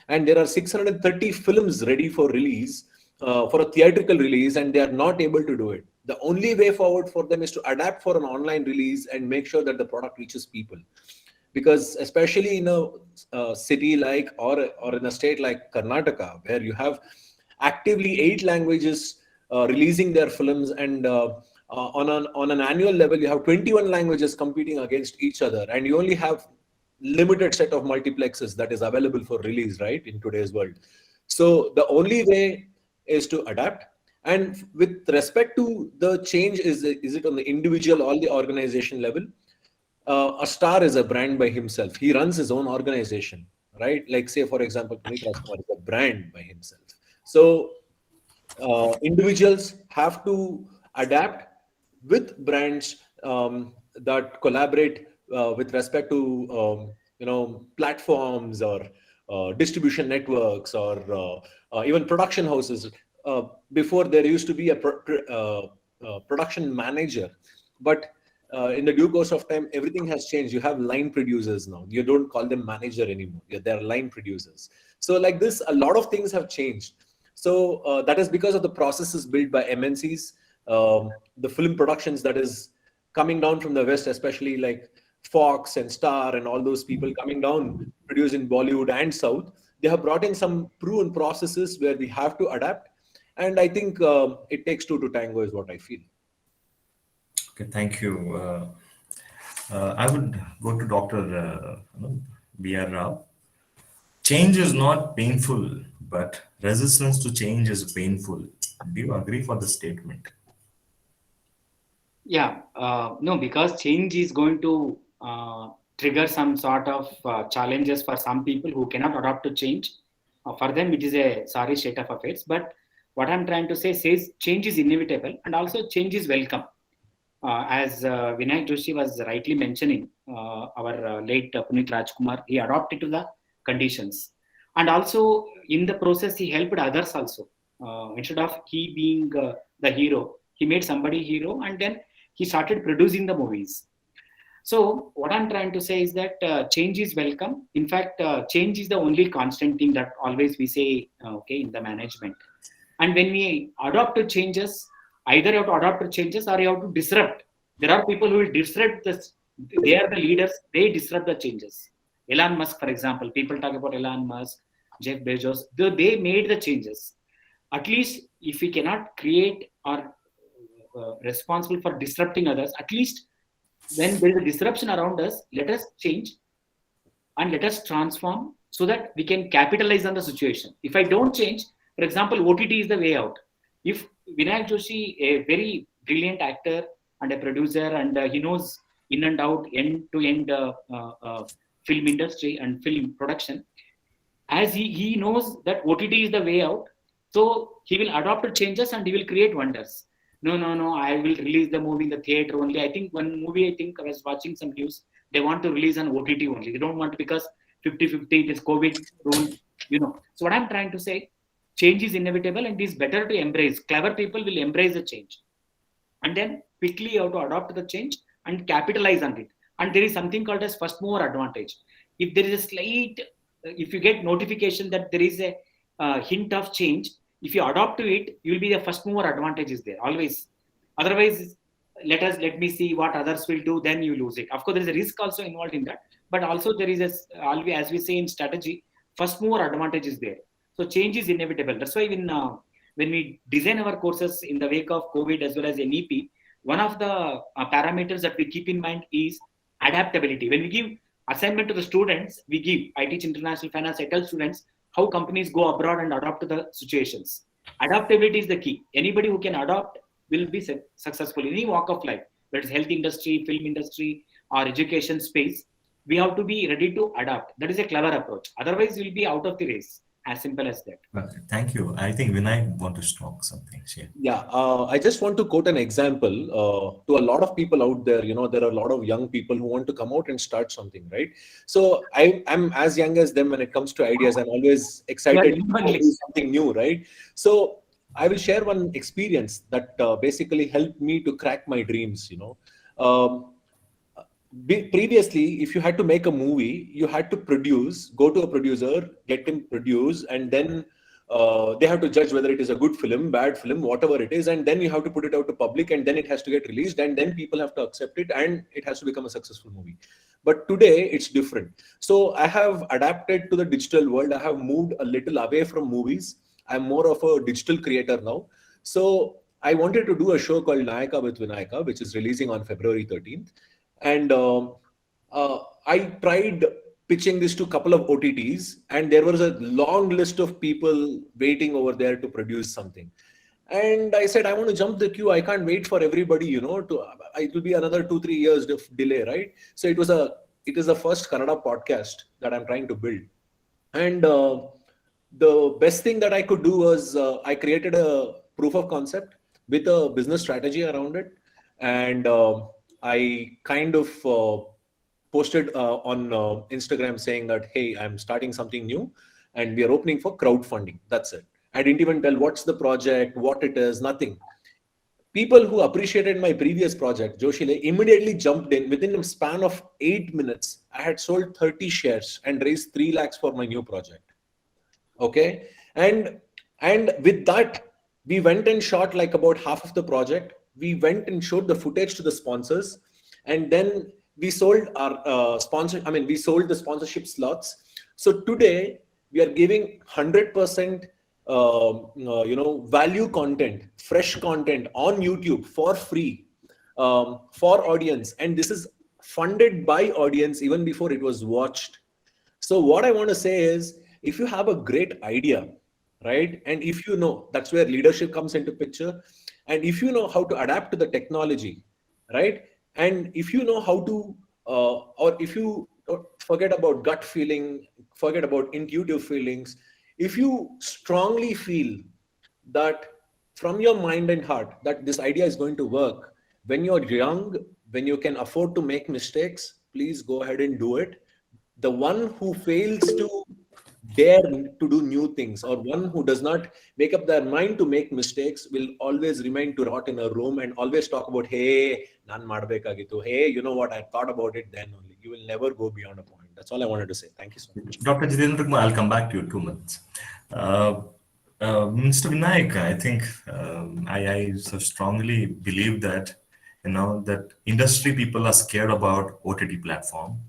and there are 630 films ready for release, for a theatrical release, and they are not able to do it. The only way forward for them is to adapt for an online release and make sure that the product reaches people. Because especially in a city like, or in a state like Karnataka, where you have actively 8 languages releasing their films, and on an annual level you have 21 languages competing against each other, and you only have limited set of multiplexes that is available for release, right, in today's world. So the only way is to adapt. And with respect to the change, is it on the individual or the organization level? A star is a brand by himself. He runs his own organization, right? Like, say for example, Puneet Rajkumar is a brand by himself. So individuals have to adapt with brands that collaborate with respect to platforms, or distribution networks, or even production houses. Before, there used to be a production manager, but in the due course of time, everything has changed. You have line producers now. You don't call them manager anymore. They're line producers. So like this, a lot of things have changed. So that is because of the processes built by MNCs, the film productions that is coming down from the West, especially like Fox and Star and all those people coming down, producing Bollywood and South. They have brought in some proven processes where we have to adapt. And I think it takes two to tango is what I feel. Okay, thank you. I would go to Dr. B.R. Rao. Change is not painful, but resistance to change is painful. Do you agree for the statement? Yeah, no, because change is going to trigger some sort of challenges for some people who cannot adapt to change. For them, it is a sorry state of affairs. But what I'm trying to say says change is inevitable, and also change is welcome. as Vinayak Joshi was rightly mentioning, our late Puneet Rajkumar, he adopted to the conditions. And also in the process, he helped others also. Instead of he being the hero, he made somebody hero, and then he started producing the movies. So what I'm trying to say is that change is welcome. In fact, change is the only constant thing that always we say, okay, in the management. And when we adopt to changes, either you have to adopt to changes or you have to disrupt. There are people who will disrupt this. They are the leaders. They disrupt the changes. Elon Musk, for example, people talk about Elon Musk, Jeff Bezos. They made the changes. At least if we cannot create or responsible for disrupting others, at least when there is a disruption around us, let us change and let us transform so that we can capitalize on the situation. If I don't change, for example, OTT is the way out. If Vinayak Joshi, a very brilliant actor and a producer, and he knows in and out, end to end film industry and film production, as he knows that OTT is the way out, so he will adopt to changes and he will create wonders. No, I will release the movie in the theater only. I think one movie, I think I was watching some news, they want to release on OTT only. They don't want to, because 50-50, this COVID rule. So what I'm trying to say, change is inevitable and it is better to embrace. Clever people will embrace the change. And then quickly you have to adopt the change and capitalize on it. And there is something called as first mover advantage. If there is a slight, if you get notification that there is a hint of change, if you adopt to it, you will be the first mover advantage is there always. Otherwise, let me see what others will do, then you lose it. Of course, there is a risk also involved in that, but also there is as we say in strategy, first mover advantage is there. So change is inevitable. That's why when we design our courses in the wake of COVID as well as NEP, one of the parameters that we keep in mind is adaptability. When we give assignment to the students, I teach international finance, I tell students how companies go abroad and adapt to the situations. Adaptability is the key. Anybody who can adapt will be successful in any walk of life, whether it's health industry, film industry, or education space. We have to be ready to adapt. That is a clever approach. Otherwise, we'll be out of the race. As simple as that. Okay, thank you. I think Vinay want to talk something. Yeah, I just want to quote an example to a lot of people out there. There are a lot of young people who want to come out and start something, right? So I'm as young as them when it comes to ideas. I'm always excited to do something new, right? So I will share one experience that basically helped me to crack my dreams. Previously, if you had to make a movie, you had to go to a producer, get him produce, and then they have to judge whether it is a good film, bad film, whatever it is, and then you have to put it out to public, and then it has to get released, and then people have to accept it, and it has to become a successful movie. But today it's different. So I have adapted to the digital world. I have moved a little away from movies. I'm more of a digital creator now. So I wanted to do a show called Nayaka with Vinayaka, which is releasing on February 13th. And I tried pitching this to a couple of OTTs, and there was a long list of people waiting over there to produce something. And I said, I want to jump the queue. I can't wait for everybody, it will be another 2-3 years of delay, right? So it is the first Kannada podcast that I'm trying to build. And the best thing that I could do was I created a proof of concept with a business strategy around it. And I kind of posted on Instagram saying that, hey, I'm starting something new and we are opening for crowdfunding. That's it. I didn't even tell what's the project, what it is, nothing. People who appreciated my previous project, Joshile, immediately jumped in. Within a span of 8 minutes, I had sold 30 shares and raised 3 lakhs for my new project. Okay. And with that, we went and shot like about half of the project. We went and showed the footage to the sponsors, and then we sold our we sold the sponsorship slots. So today we are giving 100% value content, fresh content on YouTube for free for audience, and this is funded by audience even before it was watched. So what I want to say is, if you have a great idea, right, and if that's where leadership comes into picture, and if you know how to adapt to the technology, right, and if you know how to or if you forget about gut feeling, forget about intuitive feelings, if you strongly feel that from your mind and heart that this idea is going to work, When you're young, when you can afford to make mistakes, please go ahead and do it. The one who fails to dare to do new things, or one who does not make up their mind to make mistakes, will always remain to rot in a room and always talk about, hey, nan madbekagitu. Hey, you know what? I thought about it then only. You will never go beyond a point. That's all I wanted to say. Thank you so much. Dr. Jitendra Kumar, I'll come back to you in 2 minutes. Mr. Vinayak, I think I so strongly believe that that industry people are scared about OTT platform.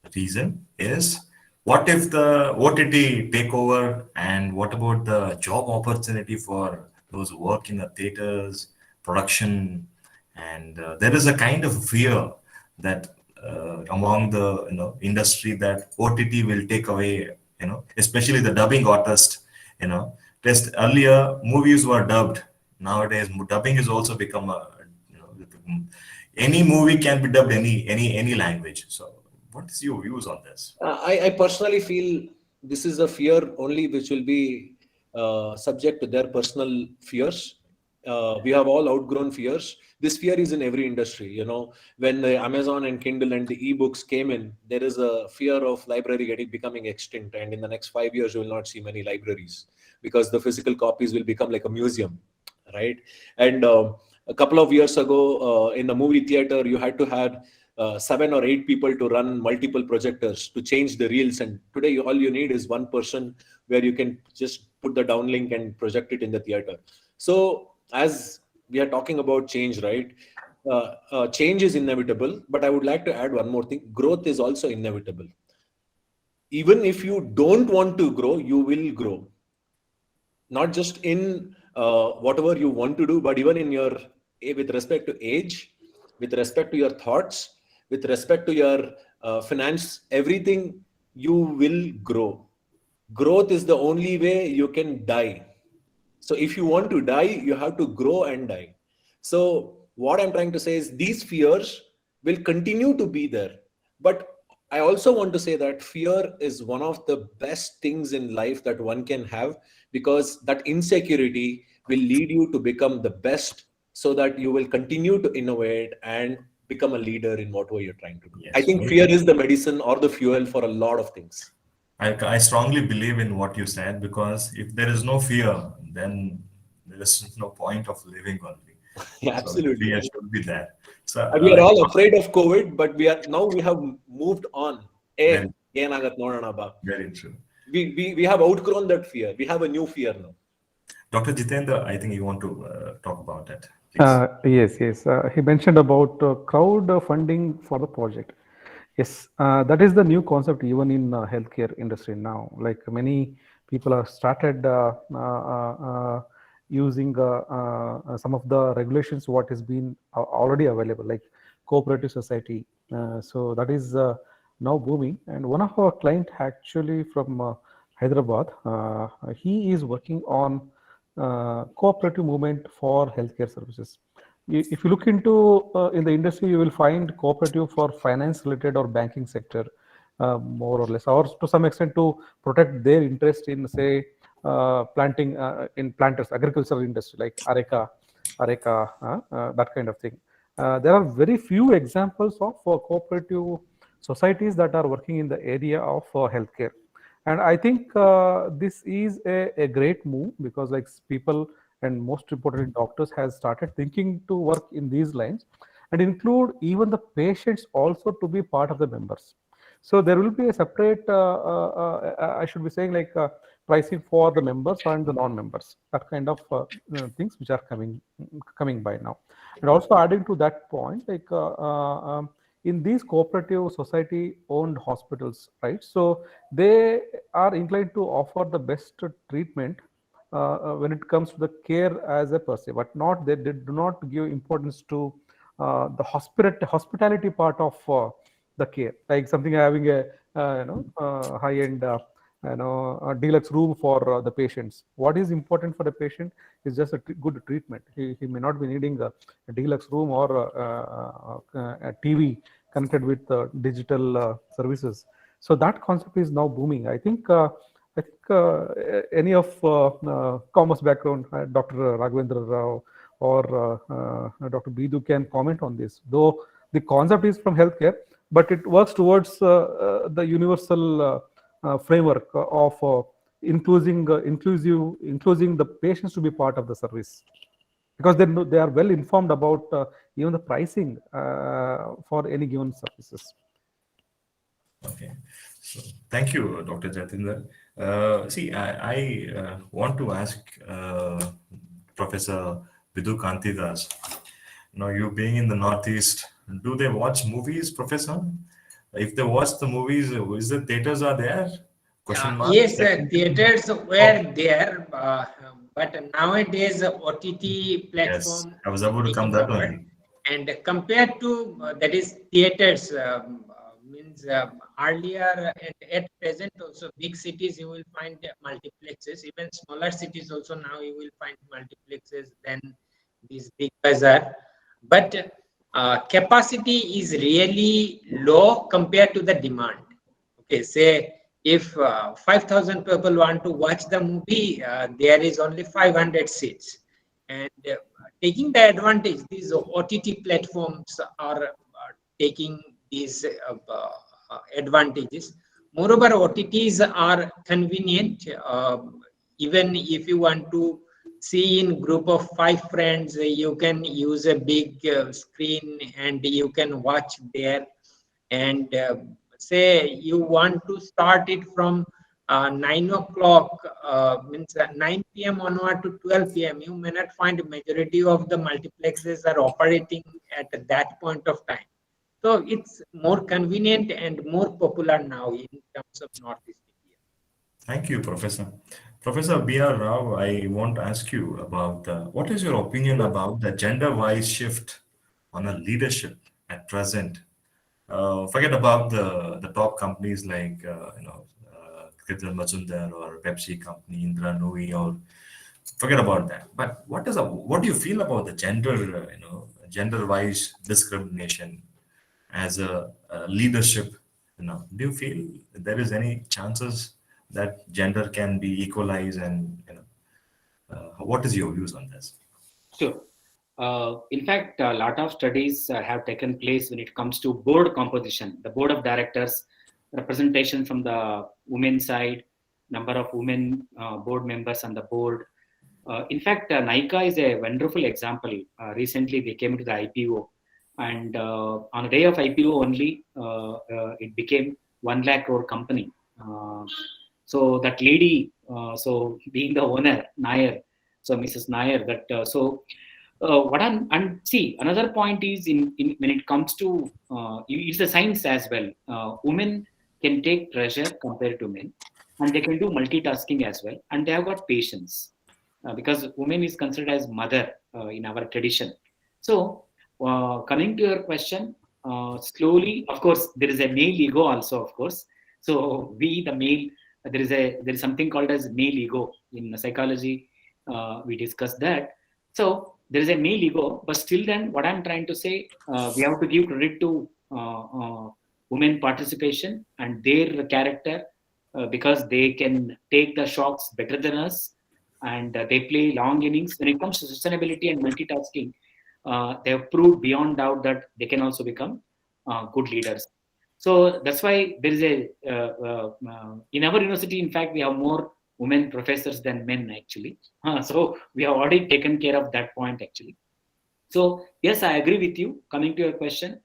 The reason is, what if the OTT take over, and what about the job opportunity for those who work in the theaters, production, and there is a kind of fear that among the industry, that OTT will take away, especially the dubbing artist. Just earlier movies were dubbed. Nowadays dubbing is also become a, any movie can be dubbed any language. So what is your views on this? I personally feel this is a fear only which will be subject to their personal fears. We have all outgrown fears. This fear is in every industry. When the Amazon and Kindle and the ebooks came in, there is a fear of library becoming extinct. And in the next 5 years, you will not see many libraries because the physical copies will become like a museum, right? And a couple of years ago, in the movie theater, you had to have 7 or 8 people to run multiple projectors to change the reels. And today, all you need is one person where you can just put the downlink and project it in the theater. So as we are talking about change, right? Change is inevitable, but I would like to add one more thing. Growth is also inevitable. Even if you don't want to grow, you will grow. Not just in whatever you want to do, but even in your, with respect to age, with respect to your thoughts, with respect to your finance, everything, you will grow. Growth is the only way you can die. So if you want to die, you have to grow and die. So what I'm trying to say is these fears will continue to be there. But I also want to say that fear is one of the best things in life that one can have, because that insecurity will lead you to become the best, so that you will continue to innovate and become a leader in whatever you're trying to do. Yes, I think fear is the medicine or the fuel for a lot of things. I strongly believe in what you said, because if there is no fear, then there is no point of living only. Yeah, So the absolutely. fear should be there. So We are all afraid of COVID, but we have moved on. very, very true. We have outgrown that fear. We have a new fear now. Dr. Jitendra, I think you want to talk about that, please. Yes. He mentioned about crowd funding for the project. Yes, that is the new concept even in healthcare industry now. Like many people have started using some of the regulations what has been already available, like cooperative society. So that is now booming. And one of our client actually from Hyderabad, he is working on cooperative movement for healthcare services. If you look into in the industry, you will find cooperative for finance related or banking sector, more or less, or to some extent to protect their interest in, say, planting in planters, agricultural industry like areca, that kind of thing. There are very few examples of cooperative societies that are working in the area of healthcare. And I think this is a great move, because like people, and most importantly doctors, has started thinking to work in these lines and include even the patients also to be part of the members. So there will be a separate, I should be saying, like pricing for the members and the non-members, that kind of things which are coming by now. And also adding to that point, like in these cooperative society owned hospitals, right? So they are inclined to offer the best treatment when it comes to the care as a per se, but not, they do not give importance to the hospitality part of the care, like something having a high end a deluxe room for the patients. What is important for the patient is just a good treatment. He may not be needing a deluxe room or a TV connected with digital services. So that concept is now booming. I think any of commerce background, Dr. Raghavendra Rao or Dr. Bidu can comment on this. Though the concept is from healthcare, but it works towards the universal framework of including the patients to be part of the service, because they are well informed about even the pricing for any given services. Okay, so thank you, Dr. Jatinder. See, I want to ask Professor Vidhu Kantidas. Now, you being in the Northeast, do they watch movies, Professor? If they watch the movies, is the theaters are there? Question mark. Yes, theaters were there, but nowadays OTT Yes, platform I was is about to come taking that over. only. And compared to that is theaters, means earlier and at present also big cities you will find multiplexes. Even smaller cities also now you will find multiplexes than these big bazaar. But capacity is really low compared to the demand. Okay, say if 5,000 people want to watch the movie, there is only 500 seats. And taking the advantage, these OTT platforms are taking these advantages. Moreover, OTTs are convenient. Even if you want to see in group of 5 friends, you can use a big screen and you can watch there. And say you want to start it from 9 o'clock, means 9 p.m. onward to 12 p.m. You may not find majority of the multiplexes are operating at that point of time. So it's more convenient and more popular now in terms of Northeast India. Thank you, Professor. Professor B.R. Rao, I want to ask you about what is your opinion about the gender-wise shift on a leadership at present? Forget about the top companies like Kritil Majumdar or Pepsi company, Indra Nooyi, or forget about that. But what do you feel about the gender-wise discrimination as a leadership? Do you feel there is any chances that gender can be equalized, and what is your views on this? Sure. In fact, a lot of studies have taken place when it comes to board composition, the board of directors, representation from the women side, number of women board members on the board. In fact, Nykaa is a wonderful example. Recently, they came to the IPO, and on the day of IPO only, it became 1 lakh crore company. So that lady, so being the owner, Nair, so Mrs. Nair, what I'm, and see, another point is in when it comes to it's a science as well. Women can take pressure compared to men, and they can do multitasking as well, and they have got patience because women is considered as mother in our tradition. So coming to your question, slowly, of course, there is a male ego also, of course. So we, the male, there is something called as male ego in psychology. We discussed that. So there is a male ego, but still then what I'm trying to say, we have to give credit to women participation and their character because they can take the shocks better than us, and they play long innings. When it comes to sustainability and multitasking, they have proved beyond doubt that they can also become good leaders. So that's why there is in our university, in fact, we have more women professors than men actually. So we have already taken care of that point actually. So yes, I agree with you. Coming to your question,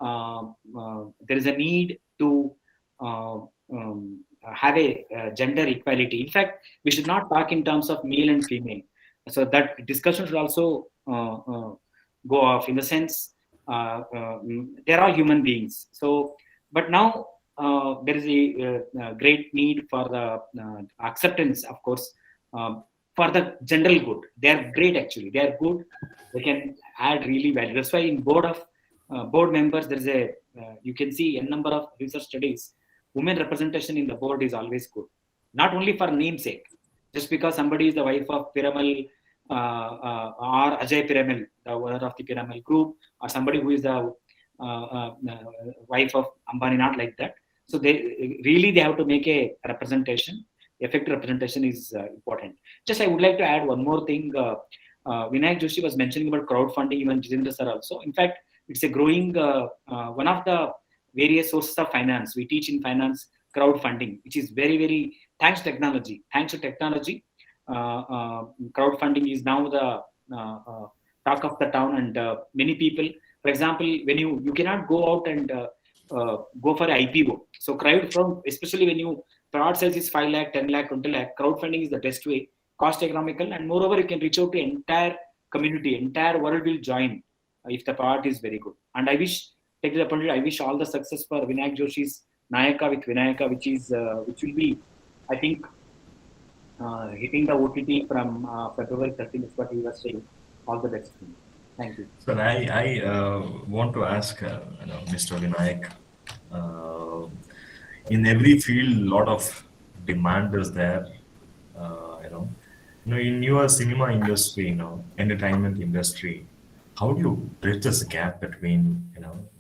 there is a need to have a gender equality. In fact, we should not talk in terms of male and female. So that discussion should also go off in the sense they're all human beings. So, but now there is a great need for the acceptance, of course, for the general good. They are great actually. They are good. They can add really value. That's why in board members, there is a you can see a number of research studies. Women representation in the board is always good, not only for namesake. Just because somebody is the wife of Piramal or Ajay Piramal, the owner of the Piramal group, or somebody who is the wife of Ambani, not like that. So they have to make a representation. Effective representation is important. Just I would like to add one more thing. Vinayak Joshi was mentioning about crowdfunding, even Jitendra sir also. In fact, it's a growing one of the various sources of finance. We teach in finance crowdfunding, which is very, very thanks to technology. Thanks to technology, crowdfunding is now the talk of the town, and many people, for example, when you cannot go out and go for IPO. So crowdfunding, especially when you product sales is 5 lakh, 10 lakh, 20 lakh, crowdfunding is the best way, cost economical, and moreover, you can reach out to entire community, entire world will join if the product is very good. And I wish, take the opportunity, I wish all the success for Vinayak Joshi's Nayaka with Vinayaka, which will be, I think, hitting the OTT from February 13th is what he was saying. All the best. Thank you. Sir, I want to ask, Mr. Vinayak, uh, in every field, lot of demand is there. In your cinema industry, entertainment industry, how do you bridge this gap between,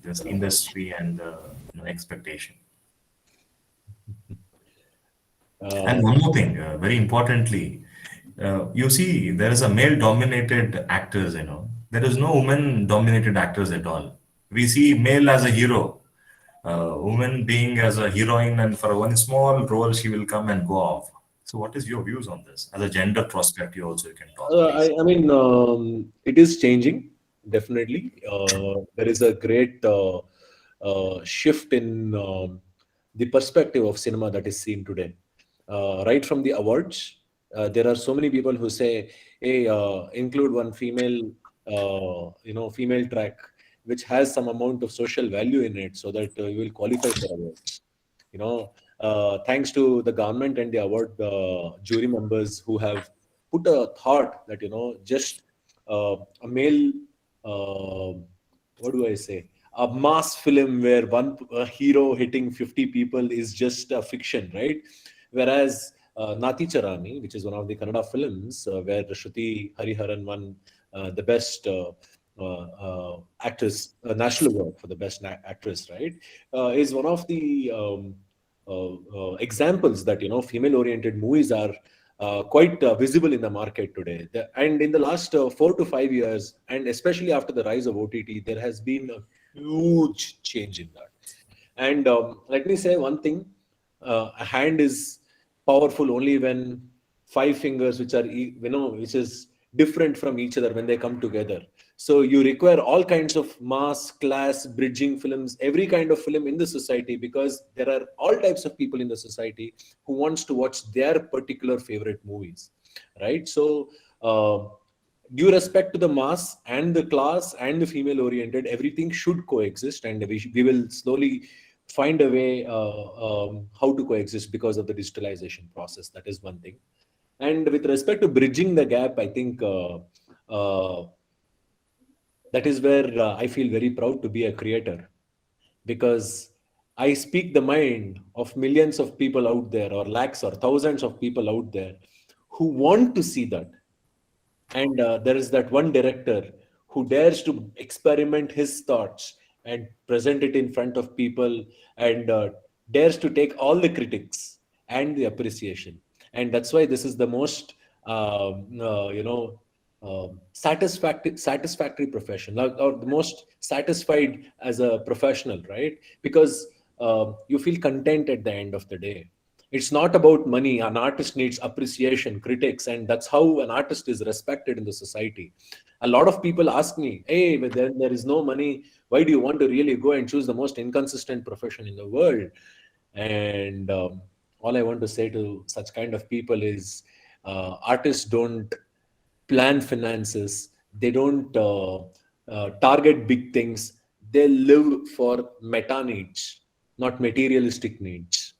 this industry and the, expectation? And one more thing, very importantly, you see, there is a male-dominated actors. There is no woman-dominated actors at all. We see male as a hero, woman being as a heroine, and for one small role, she will come and go off. So, what is your views on this? As a gender perspective, also you can talk, please. I mean, it is changing, definitely. There is a great shift in the perspective of cinema that is seen today. Right from the awards, there are so many people who say, hey, include one female, female track, which has some amount of social value in it so that you will qualify for awards. Thanks to the government and the award jury members who have put a thought that just a male what do I say, a mass film where one hero hitting 50 people is just a fiction, right? Whereas Nati Charani, which is one of the Kannada films where Shruti Hariharan won the best actress, national award for the best actress, right? Is one of the examples that female-oriented movies are quite visible in the market today. And in the last 4 to 5 years, and especially after the rise of OTT, there has been a huge change in that. And let me say one thing: a hand is powerful only when 5 fingers, which are which is different from each other, when they come together. So you require all kinds of mass, class, bridging films, every kind of film in the society, because there are all types of people in the society who wants to watch their particular favorite movies, right? So due respect to the mass and the class and the female oriented, everything should coexist, and we will slowly find a way how to coexist because of the digitalization process. That is one thing. And with respect to bridging the gap, I think that is where I feel very proud to be a creator, because I speak the mind of millions of people out there, or lakhs or thousands of people out there who want to see that. And there is that one director who dares to experiment his thoughts and present it in front of people, and dares to take all the critics and the appreciation. And that's why this is the most satisfactory profession, or the most satisfied as a professional, right? Because you feel content at the end of the day. It's not about money. An artist needs appreciation, critics, and that's how an artist is respected in the society. A lot of people ask me, hey, but then there is no money, why do you want to really go and choose the most inconsistent profession in the world? And all I want to say to such kind of people is, artists don't plan finances, they don't target big things, they live for meta needs, not materialistic needs.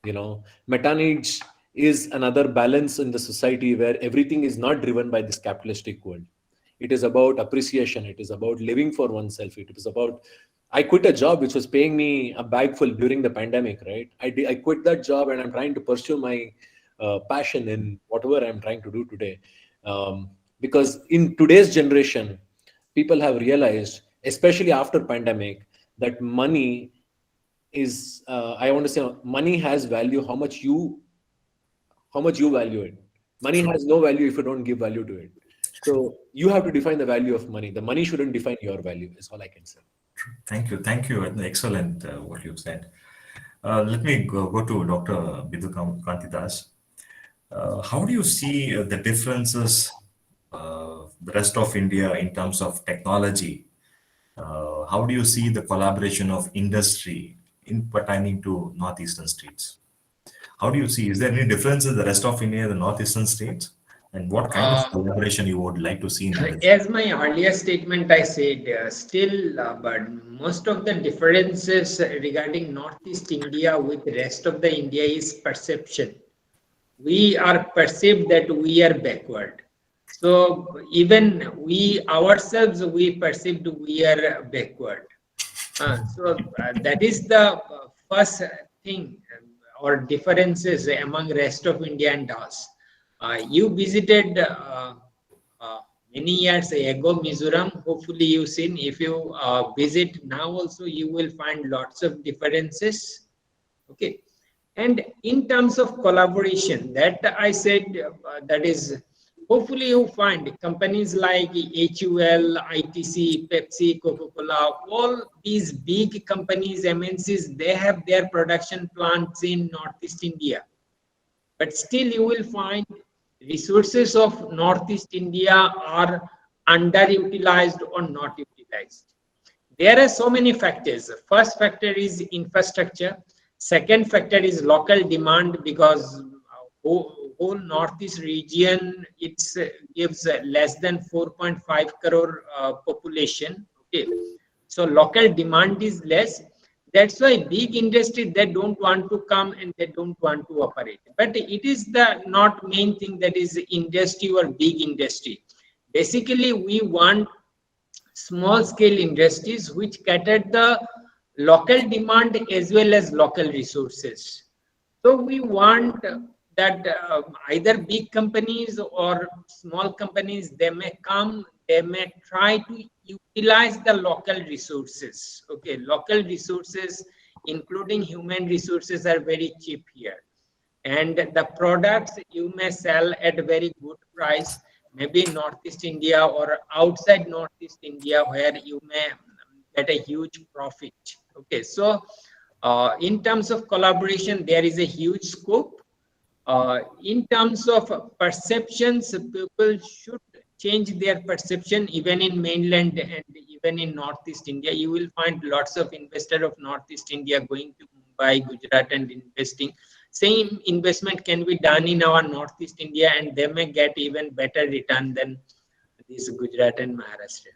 Meta needs is another balance in the society where everything is not driven by this capitalistic world. It is about appreciation, it is about living for oneself, it is about, I quit a job which was paying me a bag full during the pandemic, right? I quit that job, and I'm trying to pursue my passion in whatever I'm trying to do today. Because in today's generation, people have realized, especially after pandemic, that money is, I want to say, money has value how much you value it. Money True. has no value if you don't give value to it. So you have to define the value of money. The money shouldn't define your value, is all I can say. Thank you. Thank you. Excellent what you said. Let me go to Dr. Bidu Kantidas. How do you see the differences, the rest of India in terms of technology? How do you see the collaboration of industry in pertaining to northeastern states? How do you see? Is there any difference in the rest of India, the northeastern states, and what kind of collaboration you would like to see in that? As my earlier statement, I said still, but most of the differences regarding Northeast India with the rest of the India is perception. We are perceived that we are backward. So even we ourselves, we perceived we are backward. That is the first thing or differences among rest of India and us. You visited many years ago Mizoram. Hopefully you've seen. If you visit now also, you will find lots of differences. Okay. And in terms of collaboration, that I said, that is, hopefully you find companies like HUL, ITC, Pepsi, Coca-Cola, all these big companies, MNCs, they have their production plants in Northeast India. But still you will find resources of Northeast India are underutilized or not utilized. There are so many factors. First factor is infrastructure. Second factor is local demand, because whole Northeast region, it gives less than 4.5 crore population. Okay, so local demand is less. That's why big industry, they don't want to come and they don't want to operate. But it is the not main thing that is industry or big industry. Basically, we want small scale industries which cater the local demand as well as local resources. So we want that either big companies or small companies, they may come, they may try to utilize the local resources. Okay, local resources, including human resources, are very cheap here. And the products you may sell at a very good price, maybe in Northeast India or outside Northeast India, where you may get a huge profit. Okay, so in terms of collaboration, there is a huge scope. In terms of perceptions, people should change their perception. Even in mainland and even in Northeast India, you will find lots of investors of Northeast India going to Mumbai, Gujarat and investing. Same investment can be done in our Northeast India and they may get even better return than this Gujarat and Maharashtra.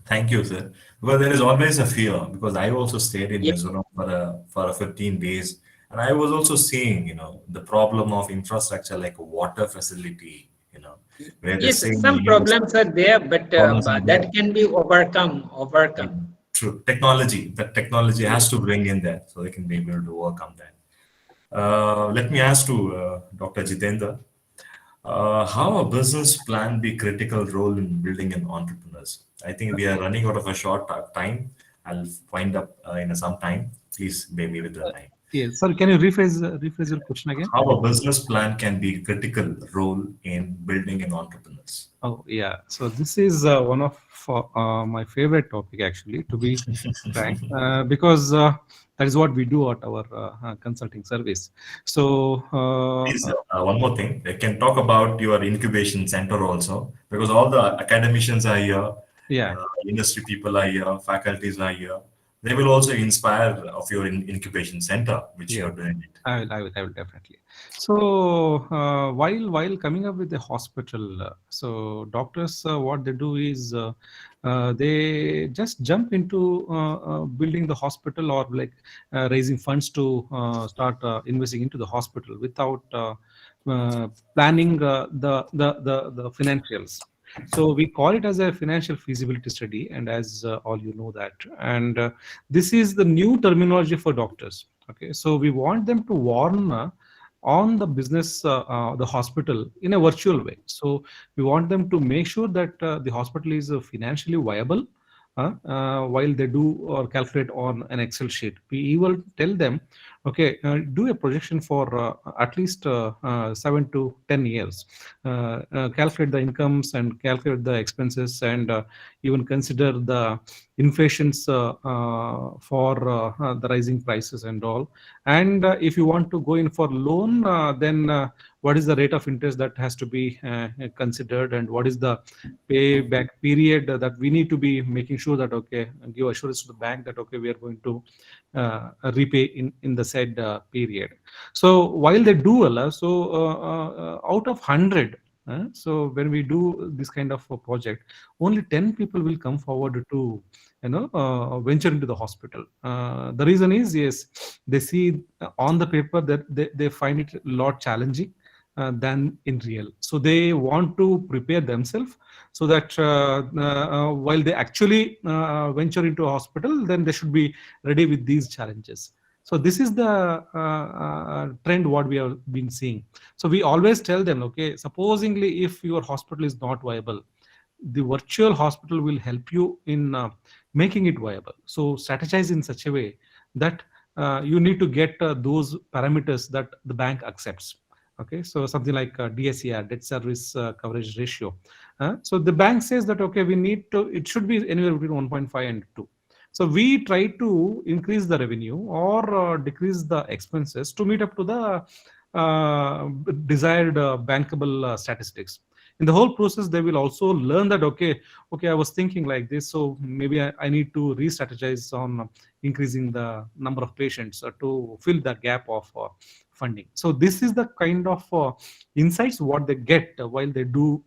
Thank you, sir. Because there is always a fear. Because I also stayed in Yeah. Mizoram for a 15 days, and I was also seeing, the problem of infrastructure like a water facility, where they Yes, say some problems are there, but problems are there. that can be overcome. True. That technology has to bring in that so they can be able to overcome that. Let me ask to Dr. Jitendra. How a business plan be critical role in building an entrepreneurs? I think we are running out of a short time. I'll wind up in some time. Please bear me with the time. Yes, sir. Can you rephrase your question again? How a business plan can be critical role in building an entrepreneurs? Oh, yeah. So this is one of my favorite topic, actually, to be frank, because that is what we do at our consulting service. So Please, one more thing. I can talk about your incubation center also, because all the academicians are here, yeah, industry people are here, faculties are here. They will also inspire of your incubation center, which Yeah. you're doing it. I will definitely. So while coming up with the hospital, so doctors, what they do is they just jump into building the hospital or like raising funds to start investing into the hospital without planning the financials. So we call it as a financial feasibility study, and as all you know that, and this is the new terminology for doctors. Okay, so we want them to warn on the business, the hospital in a virtual way. So we want them to make sure that the hospital is financially viable while they do or calculate on an Excel sheet. We will tell them okay, do a projection for at least 7 to 10 years. Calculate the incomes and calculate the expenses, and even consider the inflations for the rising prices and all. And if you want to go in for loan, then what is the rate of interest that has to be considered, and what is the payback period that we need to be making sure that, okay, give assurance to the bank that, okay, we are going to repay in the said period. So while they do allow, so out of 100, so when we do this kind of a project, only 10 people will come forward to venture into the hospital. The reason is, yes, they see on the paper that they find it a lot challenging than in real. So they want to prepare themselves so that while they actually venture into a hospital, then they should be ready with these challenges. So this is the trend what we have been seeing. So we always tell them, okay, supposingly if your hospital is not viable, the virtual hospital will help you in making it viable. So strategize in such a way that you need to get those parameters that the bank accepts. Okay, so something like DSCR, debt service coverage ratio. So the bank says that, okay, we need to, it should be anywhere between 1.5 and 2. So we try to increase the revenue or decrease the expenses to meet up to the desired bankable statistics. In the whole process, they will also learn that, okay, I was thinking like this, so maybe I need to re-strategize on increasing the number of patients to fill the gap of funding. So this is the kind of insights what they get while they do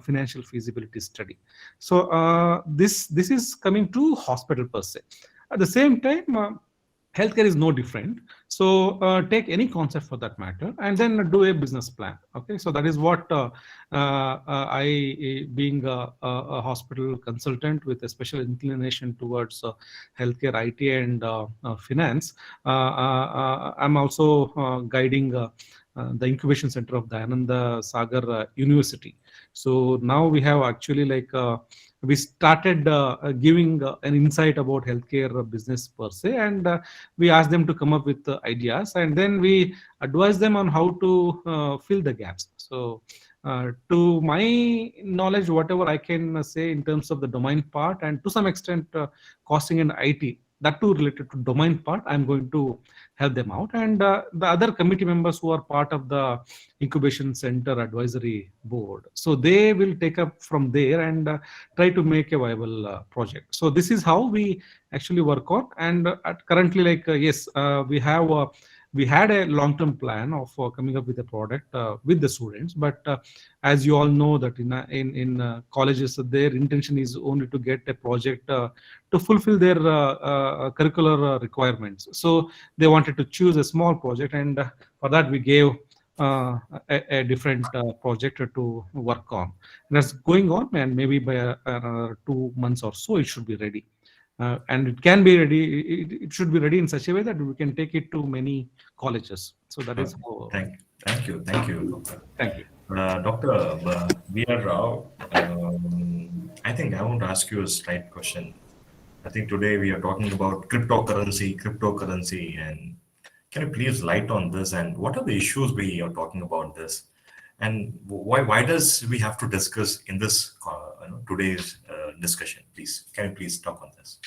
financial feasibility study. So this is coming to hospital per se. At the same time, healthcare is no different. So take any concept for that matter and then do a business plan. Okay, so that is what I, being a hospital consultant with a special inclination towards healthcare, IT, and finance, I'm also guiding the incubation center of Dayananda Sagar University. So now we have actually we started giving an insight about healthcare business per se, and we asked them to come up with ideas, and then we advise them on how to fill the gaps. So to my knowledge, whatever I can say in terms of the domain part, and to some extent costing and IT, that too related to domain part, I'm going to help them out. And the other committee members who are part of the incubation center advisory board, so they will take up from there and try to make a viable project. So this is how we actually work on. And currently, yes, we had a long-term plan of coming up with a product with the students, but as you all know that in colleges, their intention is only to get a project to fulfill their curricular requirements. So they wanted to choose a small project, and for that we gave a different project to work on. And that's going on, and maybe by another 2 months or so it should be ready. And it can be ready. It should be ready in such a way that we can take it to many colleges. So that is how. Thank you, Doctor. Thank you. Doctor, we are out. I think I want to ask you a straight question. I think today we are talking about cryptocurrency, and can you please light on this? And what are the issues we are talking about this? And why does we have to discuss in this today's discussion? Please, can you please talk on this?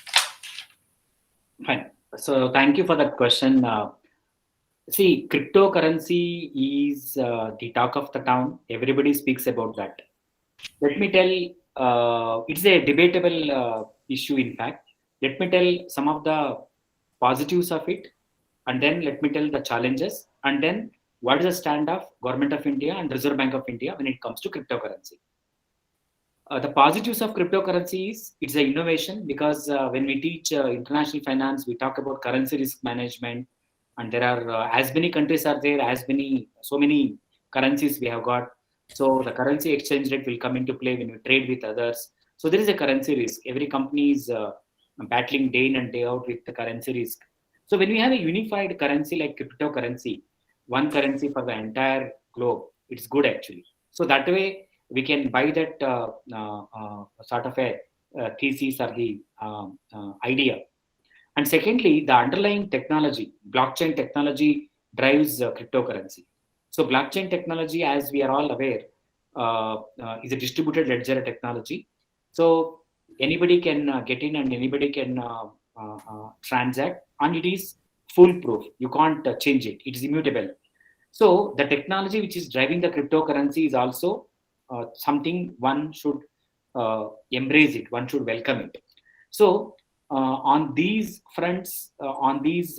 Fine. So thank you for that question. See, cryptocurrency is the talk of the town. Everybody speaks about that. Let me tell, it's a debatable issue, in fact. Let me tell some of the positives of it, and then let me tell the challenges, and then what is the stand of Government of India and Reserve Bank of India when it comes to cryptocurrency. The positives of cryptocurrency is it's an innovation, because when we teach international finance, we talk about currency risk management, and there are as many countries are there, so many currencies we have got. So the currency exchange rate will come into play when you trade with others. So there is a currency risk. Every company is battling day in and day out with the currency risk. So when we have a unified currency like cryptocurrency, one currency for the entire globe, it's good actually. So that way we can buy that sort of a thesis or the idea. And secondly, the underlying technology, blockchain technology drives cryptocurrency. So blockchain technology, as we are all aware, is a distributed ledger technology. So anybody can get in and anybody can transact, and it is foolproof. You can't change it. It is immutable. So the technology which is driving the cryptocurrency is also something one should embrace it. One should welcome it. So on these fronts, on these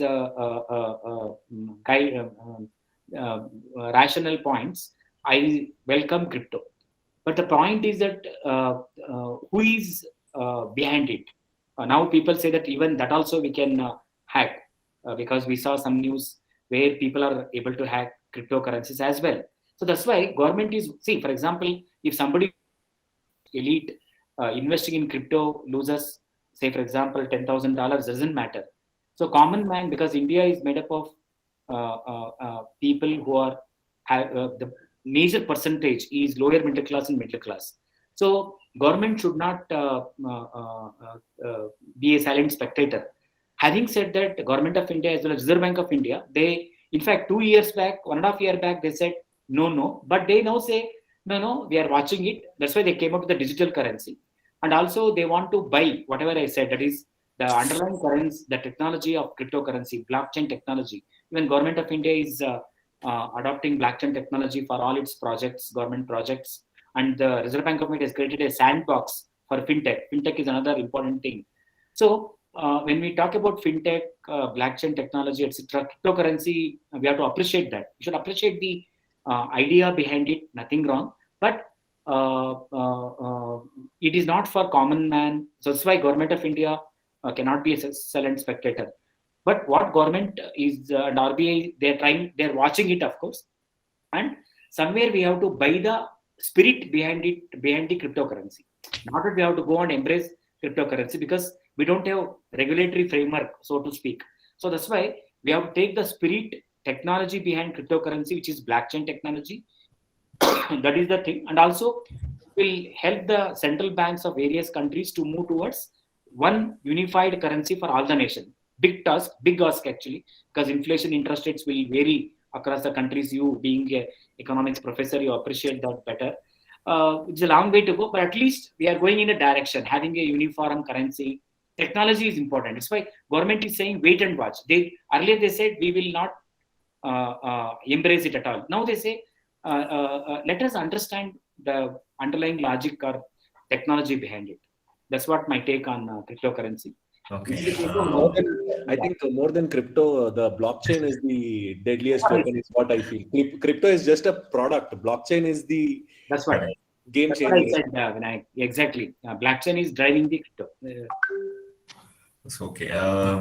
rational points, I welcome crypto. But the point is that who is behind it? Now people say that even that also we can hack, because we saw some news where people are able to hack cryptocurrencies as well. So that's why government is, see, for example, if somebody elite investing in crypto loses, say for example, $10,000, doesn't matter. So common man, because India is made up of people who are the major percentage is lower middle class and middle class. So government should not be a silent spectator. Having said that, the government of India as well as Reserve Bank of India, they, in fact, 2 years back, 1.5 years back, they said no, no, but they now say no, no, we are watching it. That's why they came up with the digital currency, and also they want to buy whatever I said. That is the underlying currency, the technology of cryptocurrency, blockchain technology. Even government of India is adopting blockchain technology for all its projects, government projects, and the Reserve Bank of India has created a sandbox for fintech. Fintech is another important thing. So when we talk about fintech, blockchain technology, etc., cryptocurrency, we have to appreciate that. We should appreciate the idea behind it. Nothing wrong, but it is not for common man. So that's why government of India cannot be a silent spectator. But what government is and RBI, they're watching it, of course, and somewhere we have to buy the spirit behind it, behind the cryptocurrency. Not that we have to go and embrace cryptocurrency, because we don't have regulatory framework, so to speak. So that's why we have to take the spirit technology behind cryptocurrency, which is blockchain technology. That is the thing, and also will help the central banks of various countries to move towards one unified currency for all the nation. Big task actually, because inflation, interest rates will vary across the countries. You being a economics professor, you appreciate that better. It's a long way to go, but at least we are going in a direction. Having a uniform currency, technology is important. That's why government is saying wait and watch. They earlier they said we will not embrace it at all. Now they say let us understand the underlying logic or technology behind it. That's what my take on cryptocurrency. Okay. I think more than crypto, the blockchain is the deadliest weapon, is what I feel. Crypto is just a product. Blockchain is the That's what game that's what I changer. said, Vinayak. Exactly. Blockchain is driving the crypto. It's okay.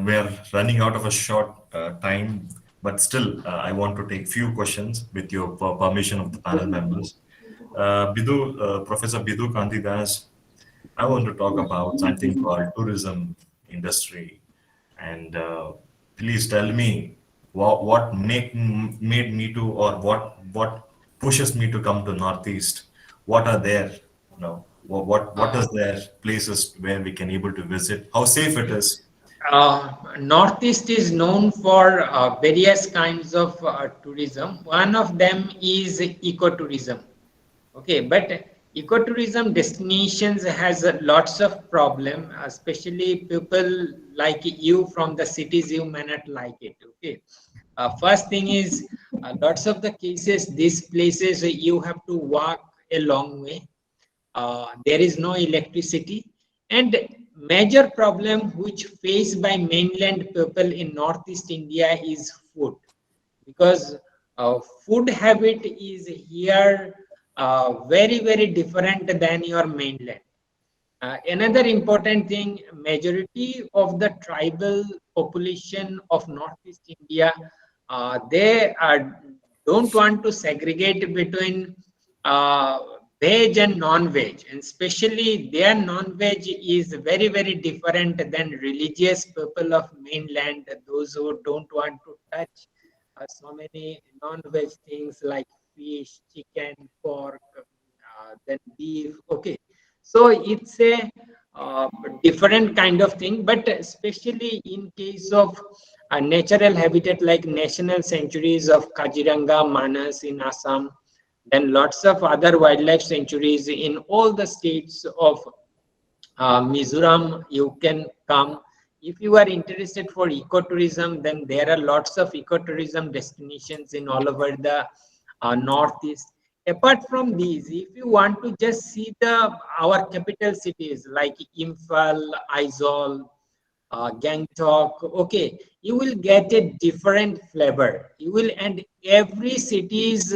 We are running out of a short time, but still, I want to take few questions with your permission of the panel members. Professor Bidu Kantidas, I want to talk about something called tourism industry, and please tell me what made me to, or what pushes me to come to Northeast. What are there, what is there places where we can able to visit? How safe it is? Northeast is known for various kinds of tourism. One of them is ecotourism. Okay, but ecotourism destinations has lots of problem, especially people like you from the cities, you may not like it. Okay, first thing is lots of the cases, these places you have to walk a long way. There is no electricity, and major problem which faced by mainland people in Northeast India is food, because food habit is here very different than your mainland. Another important thing, majority of the tribal population of Northeast India, they don't want to segregate between uh, veg and non-veg, and especially their non-veg is very different than religious people of mainland, those who don't want to touch so many non-veg things like fish, chicken, pork, then beef. Okay, so it's a different kind of thing, but especially in case of a natural habitat like national sanctuaries of Kaziranga, Manas in Assam, then lots of other wildlife sanctuaries in all the states of Mizoram. You can come. If you are interested for ecotourism, then there are lots of ecotourism destinations in all over the northeast. Apart from these, if you want to just see our capital cities like Imphal, Aizawl, Gangtok, okay, you will get a different flavor. You will, and every city's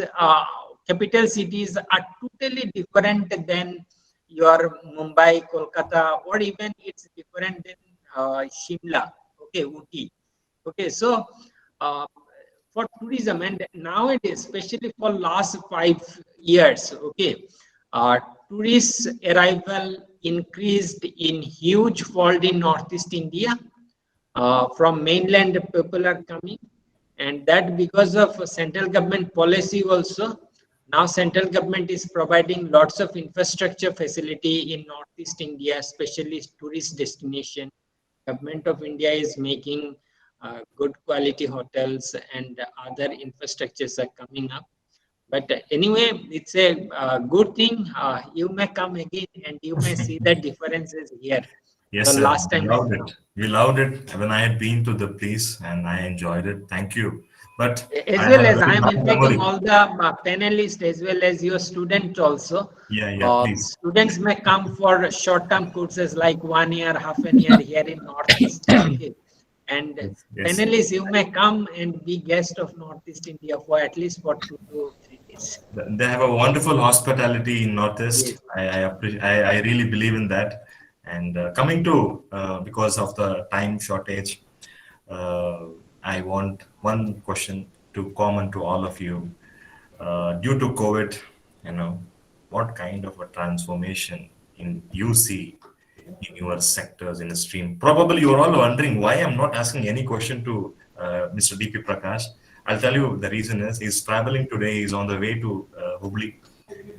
capital cities are totally different than your Mumbai, Kolkata, or even it's different than Shimla, okay, Uti. Okay, so uh, for tourism, and nowadays, especially for last 5 years, okay, uh, tourist arrival increased in huge fold in Northeast India. From mainland, people are coming, and that because of central government policy also. Now central government is providing lots of infrastructure facility in Northeast India, especially tourist destination. Government of India is making good quality hotels, and other infrastructures are coming up. But anyway, it's a good thing. You may come again and you may see the differences here. Yes, The sir. last We time loved and now. it. We loved it when I had been to the place and I enjoyed it. Thank you. But As I well have a as I very am bad inviting memory. all the panelists as well as your student also. Yeah, yeah, please. Students may come for short-term courses like 1 year, half an year here in Northeast. Okay. And Yes, yes. panelists, you may come and be guest of Northeast India for at least for 2 to 3 days. They have a wonderful hospitality in Northeast. Yes. I appreciate. I really believe in that. And coming to because of the time shortage, uh, I want one question to common to all of you. Due to COVID, you know, what kind of a transformation in you see in your sectors in the stream? Probably you are all wondering why I'm not asking any question to Mr. DP Prakash. I'll tell you the reason is he's traveling today. He's on the way to Hubli,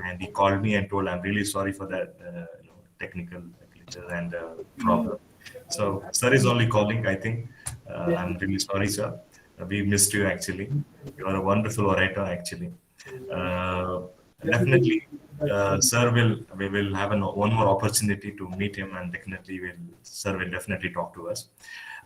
and he called me and told, "I'm really sorry for that technical glitches and problem." So, sir is only calling. I think I'm really sorry, sir. We missed you actually. You are a wonderful orator actually. Uh, Definitely, sir will we will have one more opportunity to meet him, and definitely will sir will definitely talk to us.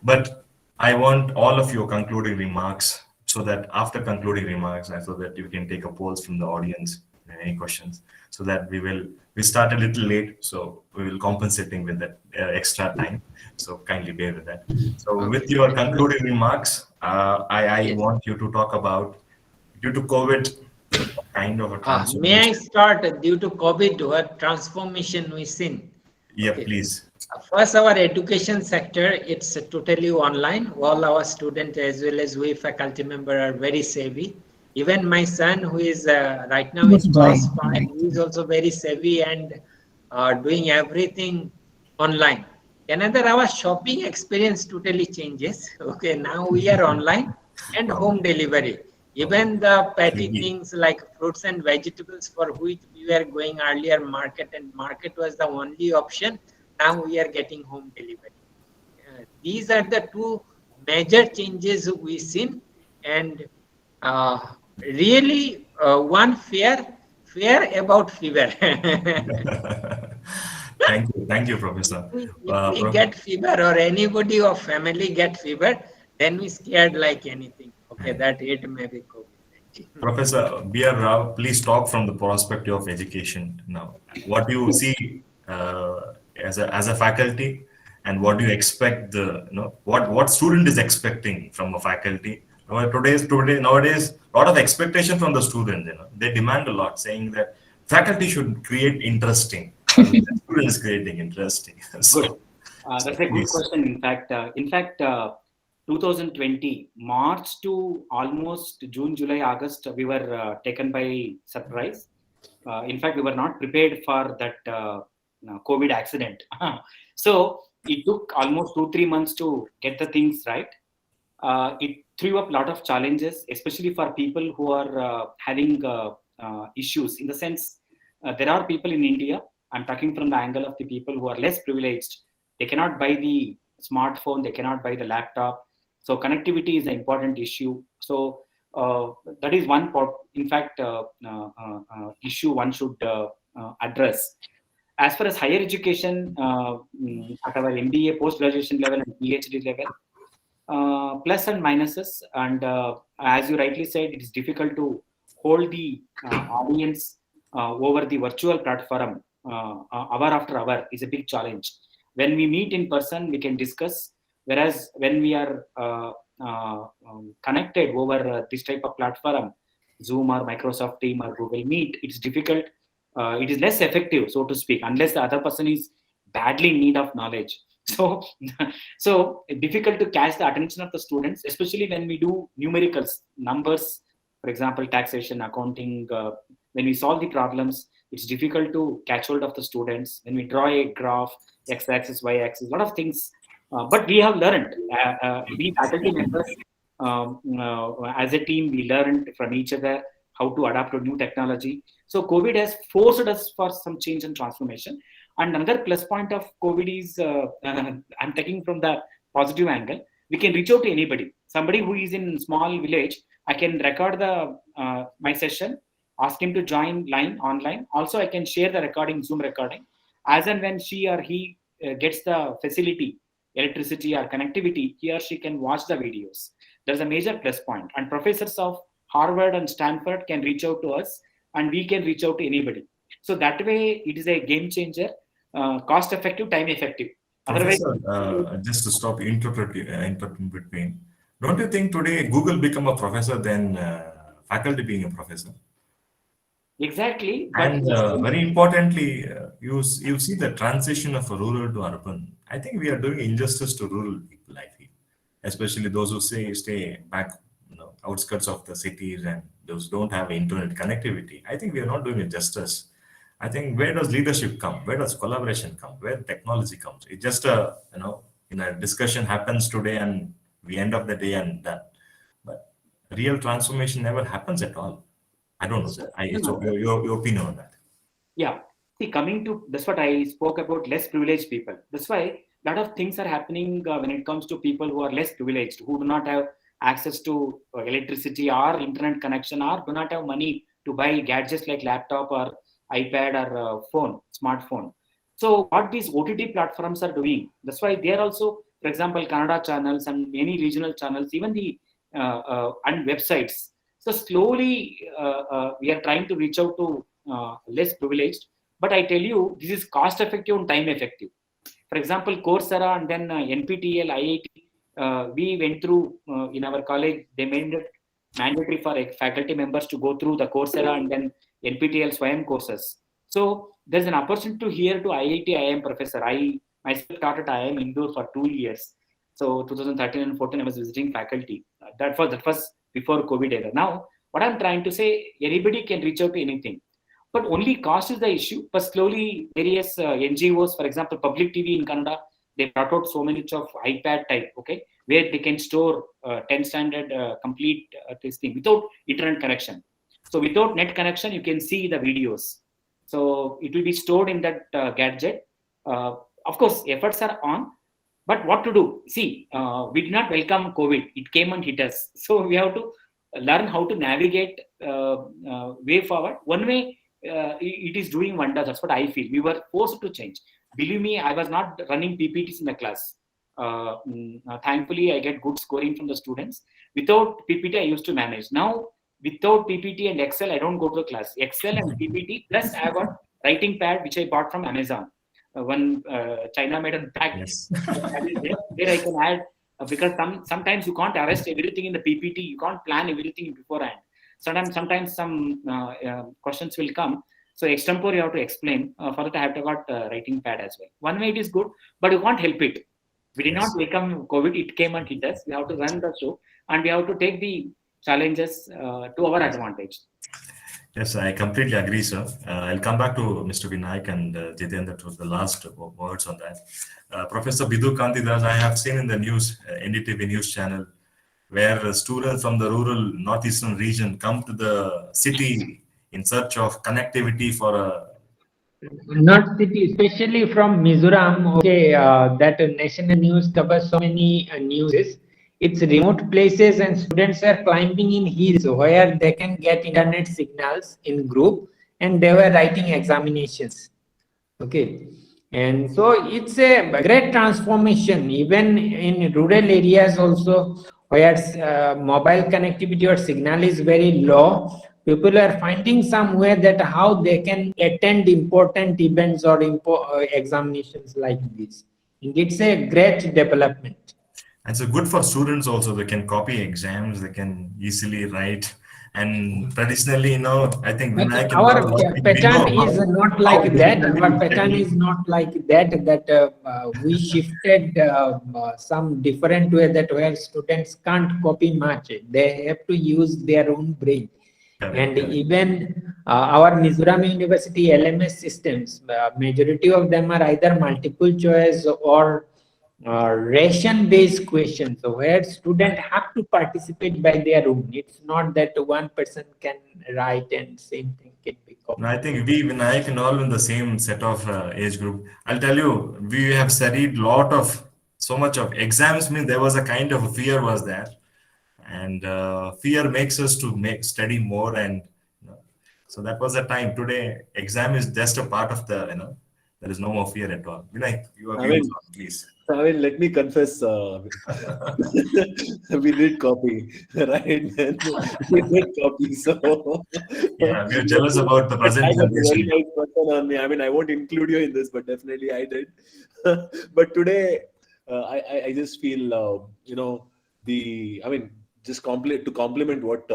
But I want all of your concluding remarks, so that after concluding remarks, so that you can take a polls from the audience, any questions, so that we start a little late, so we will compensating with that extra time. So kindly bear with that. So with Okay. your concluding remarks, I Yes. want you to talk about due to COVID kind of a May I transformation. start due to COVID, what transformation we seen? Yeah, Okay. please. First, our education sector, it's totally online. All our students as well as we faculty member are very savvy. Even my son, who is right now in class 5, he is also very savvy and doing everything online. Another, our shopping experience totally changes. Okay, now we are online and Oh, home delivery. oh, Even the petty Swiggy. things like fruits and vegetables for which we were going earlier market, and market was the only option. Now we are getting home delivery. These are the two major changes we've seen, and uh, really one fear about fever. Thank you, Professor. If we Prof. get fever or anybody of family get fever, then we scared like anything. Okay, that it may be COVID-19. Professor B.R. Rao, please talk from the perspective of education now. What do you see as a faculty, and what do you expect what student is expecting from a faculty? Nowadays, a lot of expectation from the students. They demand a lot, saying that faculty should create interesting, the student is creating interesting. Good. So, That's a good please. question. In fact, 2020 March to almost June, July, August, we were taken by surprise. In fact, we were not prepared for that COVID accident. So it took almost 2-3 months to get the things right. It threw up a lot of challenges, especially for people who are having issues. In the sense, there are people in India I'm talking from the angle of the people who are less privileged. They cannot buy the smartphone, they cannot buy the laptop. So connectivity is an important issue. So that is one issue one should address. As far as higher education, at our MBA post-graduation level and PhD level, plus and minuses. And as you rightly said, it is difficult to hold the audience over the virtual platform hour after hour is a big challenge. When we meet in person, we can discuss. Whereas when we are connected over this type of platform, Zoom or Microsoft Team or Google Meet, it's difficult. It is less effective, so to speak, unless the other person is badly in need of knowledge. So, so difficult to catch the attention of the students, especially when we do numericals, numbers, for example, taxation, accounting. When we solve the problems, it's difficult to catch hold of the students. When we draw a graph, x-axis, y-axis, a lot of things. But we have learned, we faculty members, as a team, we learned from each other how to adapt to new technology. So COVID has forced us for some change and transformation. And another plus point of COVID is, I'm taking from the positive angle, we can reach out to anybody. Somebody who is in small village, I can record the my session, ask him to join online. Also, I can share the recording, Zoom recording. As and when she or he gets the facility, electricity or connectivity, he or she can watch the videos. There's a major plus point. And professors of Harvard and Stanford can reach out to us, and we can reach out to anybody. So that way, it is a game changer, cost effective, time effective. Otherwise, Professor, just to stop interrupting between, don't you think today Google become a professor than faculty being a professor? exactly. But And very importantly, you see the transition of rural to urban. I think we are doing injustice to rural people, I feel, especially those who stay back, outskirts of the cities, and those who don't have internet connectivity. I think we are not doing it justice. I think, where does leadership come? Where does collaboration come? Where technology comes? It's just in a discussion happens today, and we end of the day and done. But real transformation never happens at all. I don't know, sir. It's your opinion on that. yeah, see, coming to that's what I spoke about, less privileged people. That's why a lot of things are happening when it comes to people who are less privileged, who do not have access to electricity or internet connection, or do not have money to buy gadgets like laptop or iPad or smartphone. So what these OTT platforms are doing, that's why they are also, for example, Kannada channels and many regional channels, even the and websites. So slowly we are trying to reach out to less privileged. But I tell you, this is cost effective and time effective. For example, Coursera and then NPTEL, IIT, we went through in our college, they made it mandatory for faculty members to go through the Coursera and then NPTEL Swayam courses. So there's an opportunity to hear to IIT IIM professor. I myself taught at IIM Indore for 2 years. So 2013 and 14, I was visiting faculty. That was before COVID era. Now, what I'm trying to say, anybody can reach out to anything. But only cost is the issue. But slowly, various NGOs, for example, Public TV in Kannada, they brought out so many of iPad type, okay, where they can store 10 standard complete this thing without internet connection. So without net connection, you can see the videos. So it will be stored in that gadget. Of course, efforts are on, but what to do? See, we did not welcome COVID. It came and hit us. So we have to learn how to navigate way forward. One way, it is doing wonders. That's what I feel. We were forced to change. Believe me, I was not running PPTs in the class. Thankfully, I get good scoring from the students. Without PPT, I used to manage. Now, without PPT and Excel, I don't go to the class. Excel and PPT, plus I have a writing pad, which I bought from Amazon. One China made a pack. Yes. There I can add, because sometimes you can't arrest everything in the PPT. You can't plan everything beforehand. Sometimes some questions will come. So extempore you have to explain. For that I have to got writing pad as well. One way it is good, but you can't help it. We did not welcome COVID. It came and hit us. We have to run the show, and we have to take the challenges to our advantage. Yes, I completely agree, sir. I'll come back to Mr. Vinayak and Jitendra to the last words on that. Professor Bidhu Kantidas, I have seen in the news, NDTV news channel, where students from the rural northeastern region come to the city in search of connectivity for a Not city, especially from Mizoram. Okay, that national news covers so many newses. It's remote places, and students are climbing in hills where they can get internet signals in group, and they were writing examinations. Okay, and so it's a great transformation even in rural areas also, where mobile connectivity or signal is very low. People are finding some way that how they can attend important events or examinations like this, and it's a great development. And so good for students also. They can copy exams, they can easily write. And traditionally, I think But Vinayak and our all, we pattern know is not how like that. difficult it Our is pattern studying. is not like that. We shifted some different way that where students can't copy much. They have to use their own brain. Correct, And correct. even our Mizoram University LMS systems, majority of them are either multiple choice or ration-based questions. So where students have to participate by their own. It's not that one person can write and same thing can be And copied. I think we, Vinayak and all in the same set of age group. I'll tell you, we have studied so much of exams mean there was a kind of a fear was there. And fear makes us to make study more so that was the time. Today exam is just a part of there is no more fear at all. Vinay, your I views mean, on please. let me confess, we did copy, right? We did copy. So Yeah, we are jealous about the but present I was a very generation. nice person on me. I mean, I won't include you in this, but definitely I did. But today, I just feel, I mean, to compliment what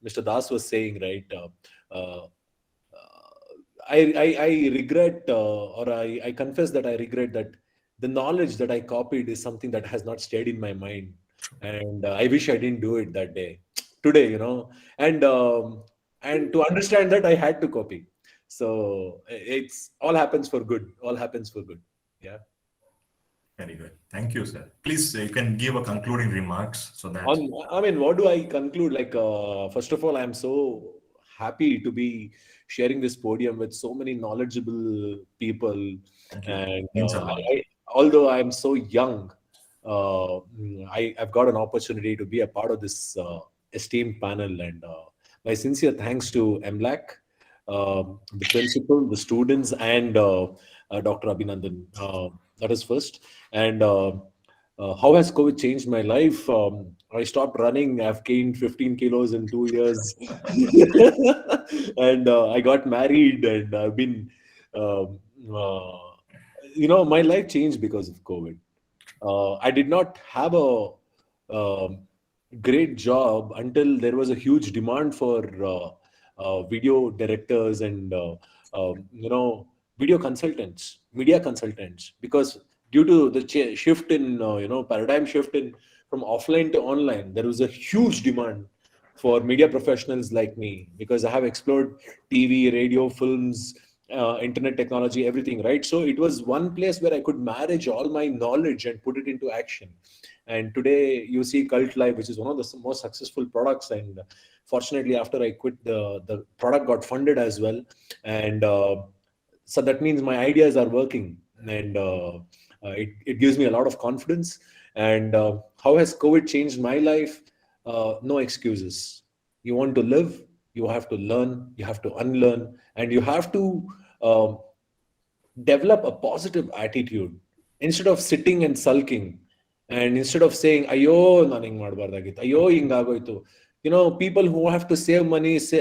Mr. Das was saying, right? Uh, I regret, or I confess that I regret that the knowledge that I copied is something that has not stayed in my mind, and I wish I didn't do it that day, today, and to understand that I had to copy. So it's all happens for good. All happens for good. Yeah. Very good. Thank you, sir. Please, you can give a concluding remarks so that. I mean, what do I conclude? Like, first of all, I'm so happy to be sharing this podium with so many knowledgeable people. Thank you. And Means a lot. although I'm so young, I've got an opportunity to be a part of this esteemed panel. And my sincere thanks to MLAC, the principal, the students, and Dr. Abhinandan. That is first. And how has COVID changed my life? I stopped running. I've gained 15 kilos in 2 years. And I got married, and I've been, um, uh, my life changed because of COVID. I did not have a um, great job until there was a huge demand for video directors and video consultants, media consultants, because due to the shift in paradigm shift in from offline to online, there was a huge demand for media professionals like me, because I have explored TV, radio, films, internet technology, everything, right? So it was one place where I could manage all my knowledge and put it into action. And today you see Cult Live, which is one of the most successful products. And fortunately, after I quit, the product got funded as well. And so that means my ideas are working. And it gives me a lot of confidence. And how has COVID changed my life? No excuses. You want to live, you have to learn, you have to unlearn, and you have to um, develop a positive attitude instead of sitting and sulking, and instead of saying ಅಯ್ಯೋ ನಾನು ಹಿಂಗ್ ಮಾಡಬಾರ್ದಾಗಿತ್ತು, ಅಯ್ಯೋ ಹಿಂಗಾಗೋಯ್ತು. People who have to save money say,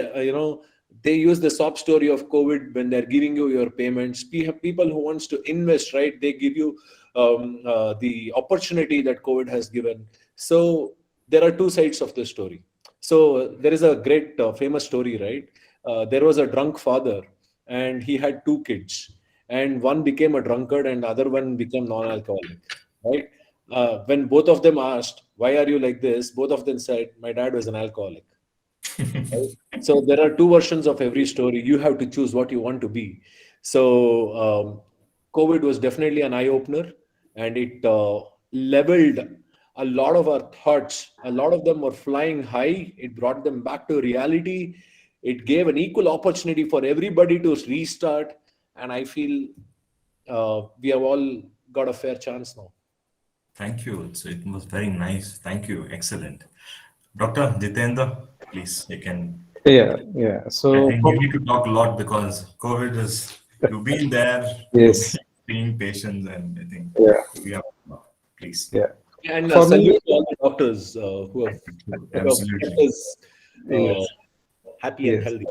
they use the sob story of COVID when they're giving you your payments. People who wants to invest, right, they give you the opportunity that COVID has given. So there are two sides of the story. So there is a great famous story, right? There was a drunk father, and he had two kids, and one became a drunkard and the other one became non-alcoholic, right? When both of them asked, why are you like this, both of them said, my dad was an alcoholic, right? So there are two versions of every story. You have to choose what you want to be. So COVID was definitely an eye opener, and it leveled a lot of our thoughts. A lot of them were flying high. It brought them back to reality. It gave an equal opportunity for everybody to restart. and I feel we have all got a fair chance now. Thank you. It was very nice. Thank you. Excellent. Dr. Jitendra, please, you can. Yeah, yeah. I So think you need to talk a lot because COVID is, you've been there, you've yes, been seeing patients, and I think yeah, we have, please. yeah. And For me, salute to all the doctors who have kept Absolutely. us uh, yes, happy and yes. healthy.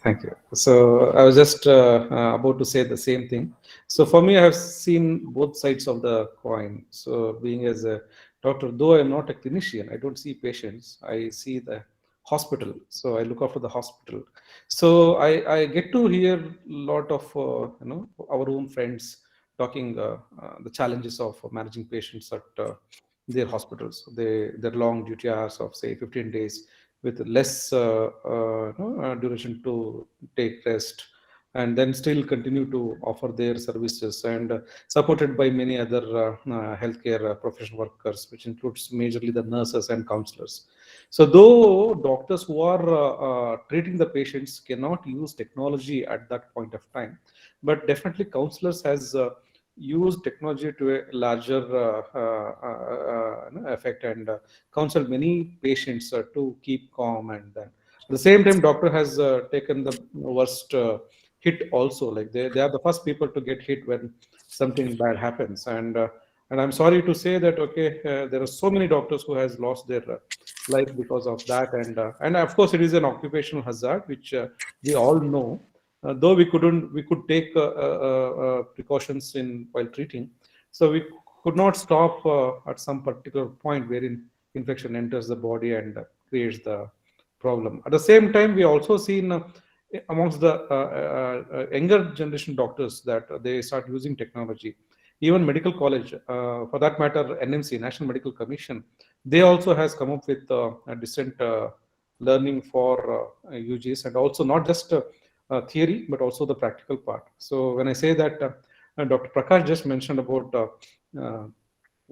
Thank you. So I was just about to say the same thing. So for me, I have seen both sides of the coin. So being as a doctor, though I am not a clinician, I don't see patients. I see the hospital. So I look after the hospital. So I get to hear a lot of our own friends talking the challenges of managing patients at their hospitals. Their long duty hours of say 15 days with less duration to take rest, and then still continue to offer their services, and supported by many other healthcare professional workers, which includes majorly the nurses and counselors. So though doctors who are treating the patients cannot use technology at that point of time, but definitely counselors has use technology to a larger effect, and counsel many patients to keep calm. And then at the same time, doctor has taken the worst hit also. Like they are the first people to get hit when something bad happens. And I'm sorry to say that, okay, there are so many doctors who has lost their life because of that. And of course, it is an occupational hazard, which we all know. Though we could take precautions in while treating, so we could not stop at some particular point wherein infection enters the body and creates the problem. At the same time, we also seen amongst the younger generation doctors that they start using technology. Even medical college, for that matter, NMC, National Medical Commission, they also has come up with a decent learning for UGs, and also not just theory but also the practical part. So when I say that, Dr. Prakash just mentioned about uh,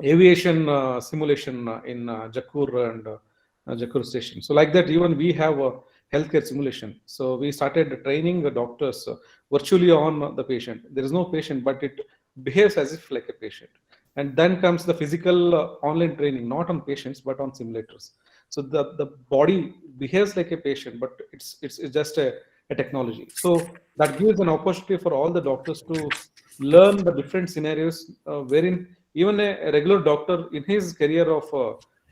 aviation simulation in Jakur and Jakur station. So like that, even we have a healthcare simulation. So we started training the doctors virtually on the patient. There is no patient, but it behaves as if like a patient. And then comes the physical online training, not on patients but on simulators. So the body behaves like a patient, but it's just a technology. So that gives an opportunity for all the doctors to learn the different scenarios wherein even a regular doctor in his career of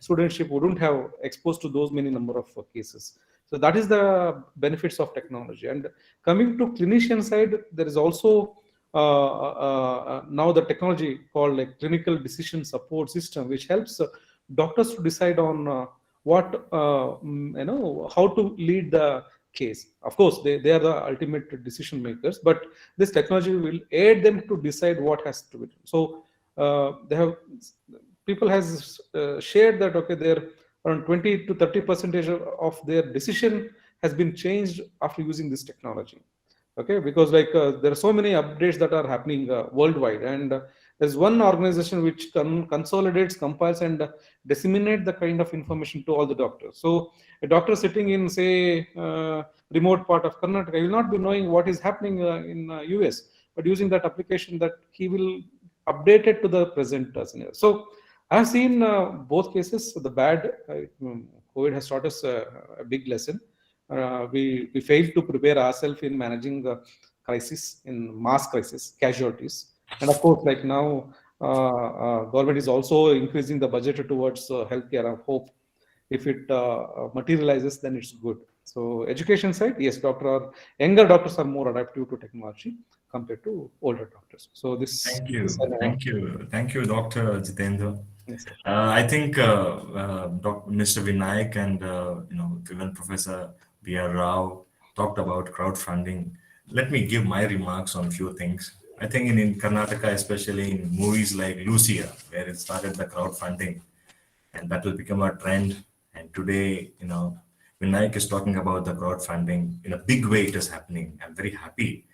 studentship wouldn't have exposed to those many number of cases. So that is the benefits of technology. And coming to clinician side, there is also now the technology called like clinical decision support system, which helps doctors to decide on what how to lead the case. Of course, they are the ultimate decision makers, but this technology will aid them to decide what has to be done. So they have people has shared that, okay, there around 20 to 30 percentage of their decision has been changed after using this technology. Okay, because like there are so many updates that are happening worldwide, and there's one organization which consolidates, compiles, and disseminate the kind of information to all the doctors. So a doctor sitting in say remote part of Karnataka will not be knowing what is happening in US, but using that application, that he will update it to the present scenario. So I've seen both cases. The bad COVID has taught us a big lesson. We failed to prepare ourselves in managing the crisis, in mass crisis casualties. And of course, like now, government is also increasing the budget towards healthcare. I hope if it materializes, then it's good. So education side, yes, younger doctors are more adaptive to technology compared to older doctors. So Thank this you. Thank you. Thank you, Dr. Jitendra. yes, sir. I think Mr. Vinayak and even Professor B.R. Rao talked about crowdfunding. Let me give my remarks on a few things. I think in Karnataka, especially in movies like Lucia, where it started the crowdfunding, and that will become a trend. And today, Vinayak is talking about the crowdfunding in a big way. It is happening. I'm very happy,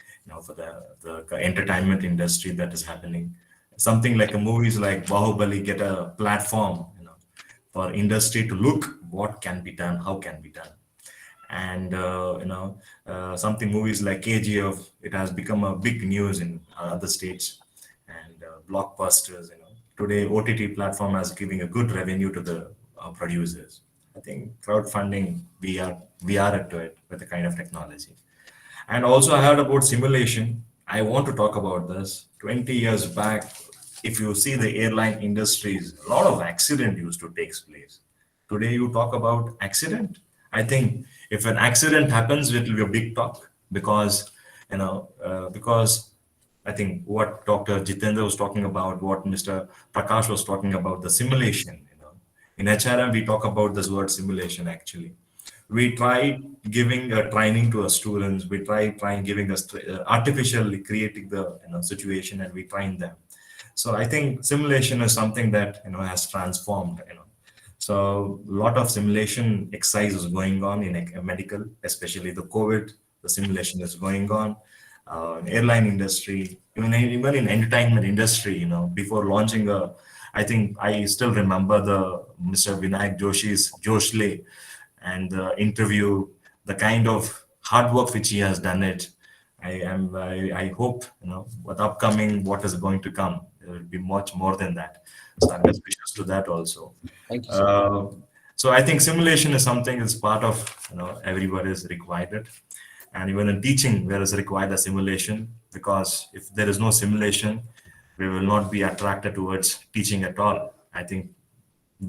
for the entertainment industry that is happening. Something like a movies like Bahubali get a platform, for industry to look what can be done, how can be done. And something movies like KGF, it has become a big news in other states, and blockbusters. Today OTT platform is giving a good revenue to the producers. I think crowdfunding, we are into it with the kind of technology. And also, I heard about simulation. I want to talk about this. 20 years back, if you see the airline industries, a lot of accident used to take place. Today, you talk about accident. I think if an accident happens, it will be a big talk, because because I think what Dr. Jitendra was talking about, what Mr. Prakash was talking about, the simulation. In HRM, we talk about this word simulation actually. We try giving a training to our students. We try giving us artificially creating the situation, and we train them. So I think simulation is something that has transformed. So a lot of simulation exercise is going on in medical, especially the COVID. The simulation is going on. Airline industry, even in entertainment industry. Before launching I think I still remember the Mr. Vinayak Joshi's Joshle, and the interview, the kind of hard work which he has done it. I hope what upcoming, what is going to come, there will be much more than that. So I'm best wishes to that also. Thank you, sir. So I think simulation is something that's part of everybody is required it. And even in teaching, there is required a simulation, because if there is no simulation, we will not be attracted towards teaching at all. I think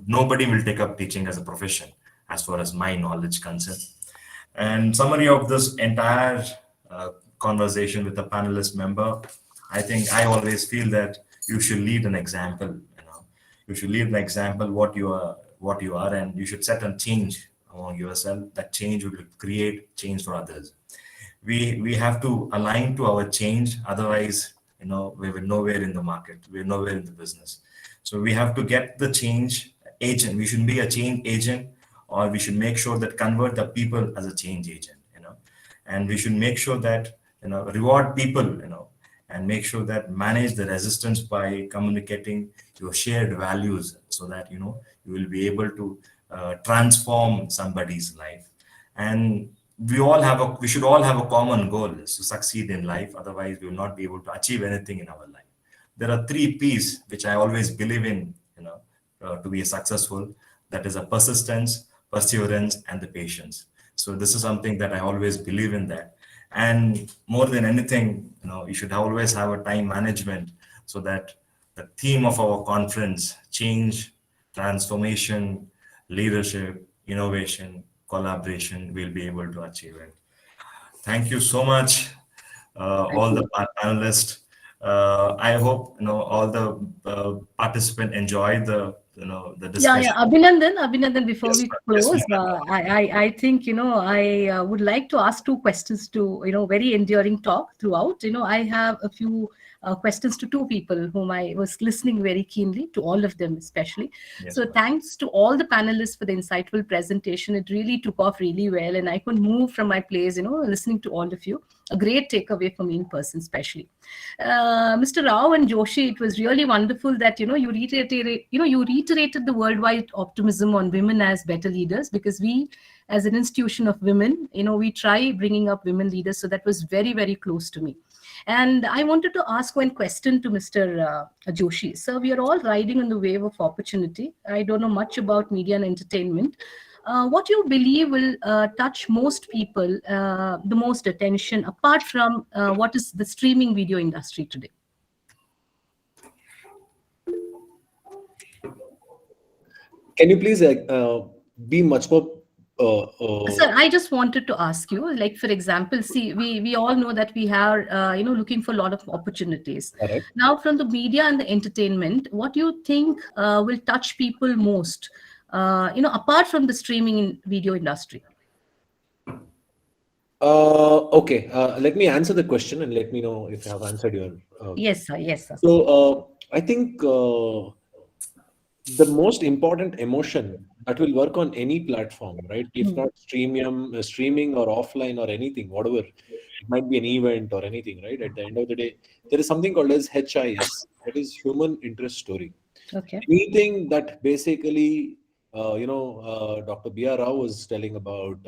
nobody will take up teaching as a profession, as far as my knowledge concerned. And summary of this entire conversation with the panelist member, I think I always feel that you should lead an example. You should lead an example what you are, and you should set a change among yourself. That change will create change for others. We have to align to our change, otherwise we will nowhere in the market, we're nowhere in the business. So we have to get the change agent. We should be a change agent, or we should make sure that convert the people as a change agent. And we should make sure that reward people, and make sure that manage the resistance by communicating your shared values, so that you will be able to transform somebody's life. And we should all have a common goal, is to succeed in life. Otherwise we will not be able to achieve anything in our life. There are 3 P's which I always believe in, to be successful. That is a persistence, perseverance, and the patience. So this is something that I always believe in that. And more than anything, you should always have a time management, so that the theme of our conference, change, transformation, leadership, innovation, collaboration, will be able to achieve it. Thank you so much, all the panelists. I hope all the participants enjoyed the discussion. Yeah. Abhinandan, before Yes, we ma'am. Yes, close, ma'am. I think, I would like to ask 2 questions to, very enduring talk throughout. I have a few questions to 2 people whom I was listening very keenly, to all of them especially. Yes, So ma'am. thanks to all the panelists for the insightful presentation. It really took off really well, and I could move from my place, listening to all of you. A great takeaway for me in person, especially. Mr. Rao and Joshi, it was really wonderful that you reiterated the worldwide optimism on women as better leaders, because we, as an institution of women, we try bringing up women leaders. So that was very, very close to me. And I wanted to ask one question to Mr. Joshi. So we are all riding on the wave of opportunity. I don't know much about media and entertainment. What you believe will touch most people, the most attention, apart from what is the streaming video industry today? Can you please be much more Sir, I just wanted to ask you, like, for example, see, we all know that we are, looking for a lot of opportunities. correct? Now, from the media and the entertainment, what do you think will touch people most, apart from the streaming video industry? Okay, let me answer the question and let me know if I have answered your. Yes, sir. Yes, sir. So I think the most important emotion that will work on any platform, right? If not streaming or offline or anything, whatever, it might be an event or anything, right? At the end of the day, there is something called as HIS, that is human interest story. Okay. Anything that basically, Dr. B.R. Rao was telling about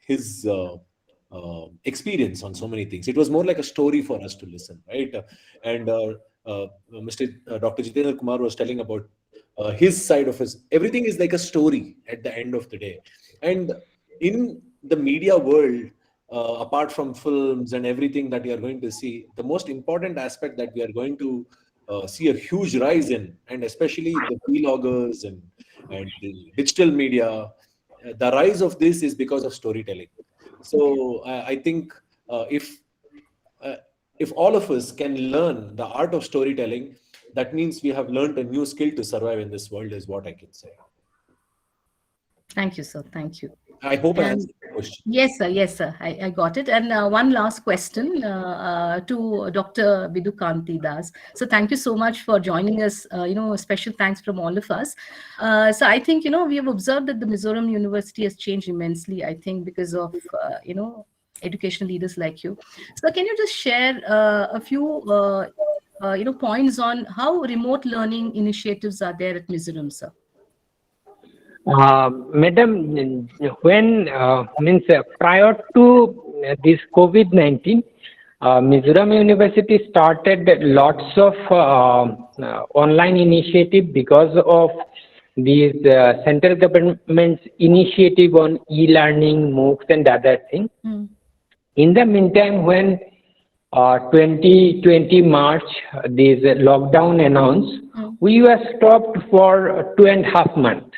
his experience on so many things. It was more like a story for us to listen, right? And Mr. Dr. Jitendra Kumar was telling about his side of his. Everything is like a story at the end of the day. And in the media world, apart from films and everything that you are going to see, the most important aspect that we are going to see a huge rise in, and especially the vloggers and the digital media, the rise of this is because of storytelling. So I think uh, if uh, if all of us can learn the art of storytelling, that means we have learned a new skill to survive in this world, is what I can say. Thank you, sir. Thank you. I hope I And answered the question. yes, sir. Yes, sir. I got it. And one last question to Dr. Bidukanti Das. So thank you so much for joining us. Special thanks from all of us. So I think, we have observed that the Mizoram University has changed immensely, I think, because of, educational leaders like you. So can you just share a few, points on how remote learning initiatives are there at Mizoram, sir? Madam, when prior to this COVID-19, Mizoram University started lots of online initiative because of these central government's initiative on e-learning, MOOCs and other things. In the meantime, when 2020 March, this lockdown announced, we were stopped for 2.5 months.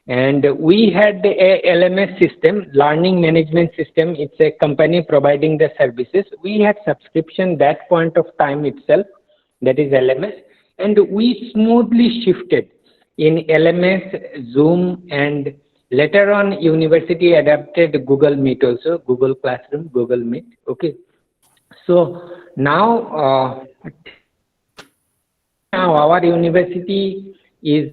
And we had the LMS system, learning management system. It's a company providing the services. We had subscription that point of time itself, that is LMS. And we smoothly shifted in LMS, Zoom, and later on university adapted Google Meet also, Google Classroom, Google Meet. Okay. So now, our university is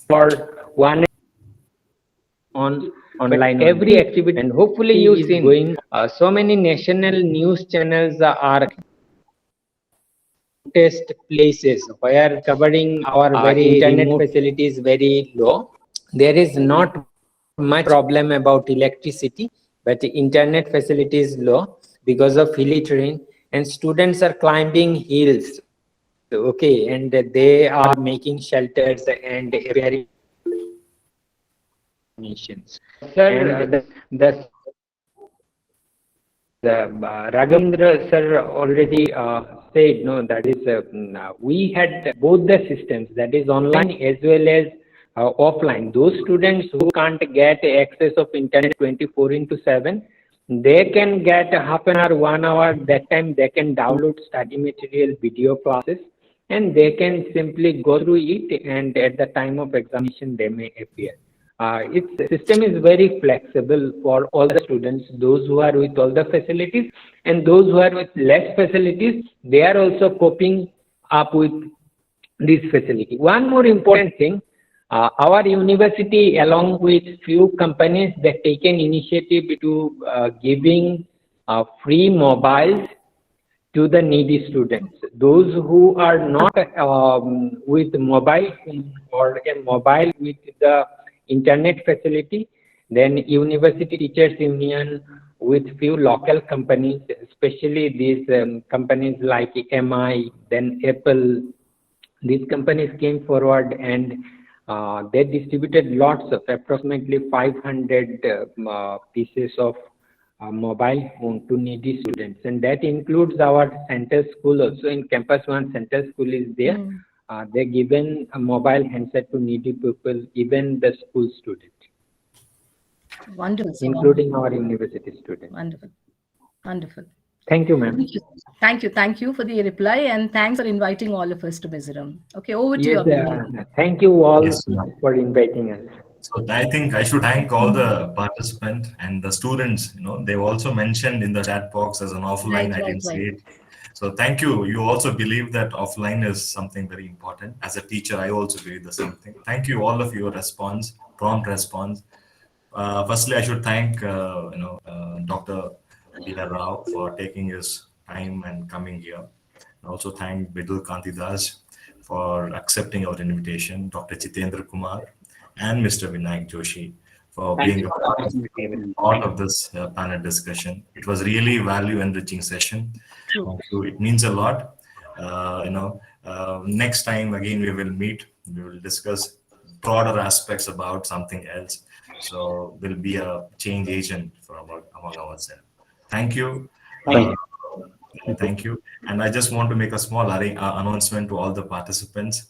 for one on online every activity, and hopefully you see going so many national news channels are test places where covering our very internet facility is very low. There is not much problem about electricity, but the internet facility is low because of hilly terrain, and students are climbing hills. Okay, and they are making shelters and repairing nations. Sir, the Raghavendra sir already said, no, that is we had both the systems, that is online as well as offline. Those students who can't get access of internet 24/7, they can get half an hour, 1 hour. That time they can download study material, video classes, and they can simply go through it, and at the time of examination they may appear. Its system is very flexible for all the students, those who are with all the facilities and those who are with less facilities. They are also coping up with this facility. One more important thing, our university along with few companies that taken initiative to giving free mobiles to the needy students. Those who are not with mobile or a mobile with the internet facility, then University Teachers Union with few local companies, especially these companies like MI, then Apple, these companies came forward and they distributed lots of approximately 500 pieces of mobile phone to needy students, and that includes our center school also. In campus one center school is there. They're given a mobile handset to needy people, even the school student. Wonderful. Including our university students. Wonderful. Wonderful. Thank you, ma'am. Thank you for the reply, and thanks for inviting all of us to Mizoram. Okay, over to you. Thank you all for inviting us. So I think I should thank all the participants and the students. They've also mentioned in the chat box as an offline. I didn't see it. So thank you. You also believe that offline is something very important. As a teacher, I also believe the same thing. Thank you all of your response, prompt response. Firstly, I should thank Dr. Bila Rao for taking his time and coming here. I also thank Bidul Kantidas for accepting our invitation, Dr. Chitendra Kumar and Mr. Vinayak Joshi for Thank being you a for the opportunity, everyone. part of this panel discussion. It was really value enriching session. True. So it means a lot. Next time again we will meet. We will discuss broader aspects about something else. So we'll be a change agent for among ourselves. Thank you. Thank you. Thank you. And I just want to make a small announcement to all the participants.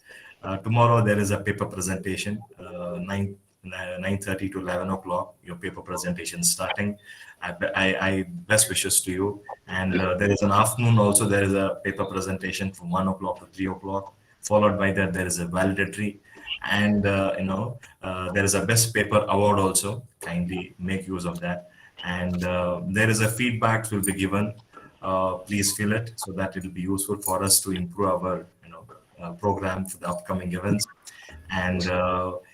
Tomorrow there is a paper presentation, 9:30 to 11 o'clock. Your paper presentation starting. I best wishes to you. And there is an afternoon also. There is a paper presentation from 1 o'clock to 3 o'clock. Followed by that, there is a valedictory, and there is a best paper award also. Kindly make use of that. And there is a feedback will be given. Please fill it so that it will be useful for us to improve our program for the upcoming events. And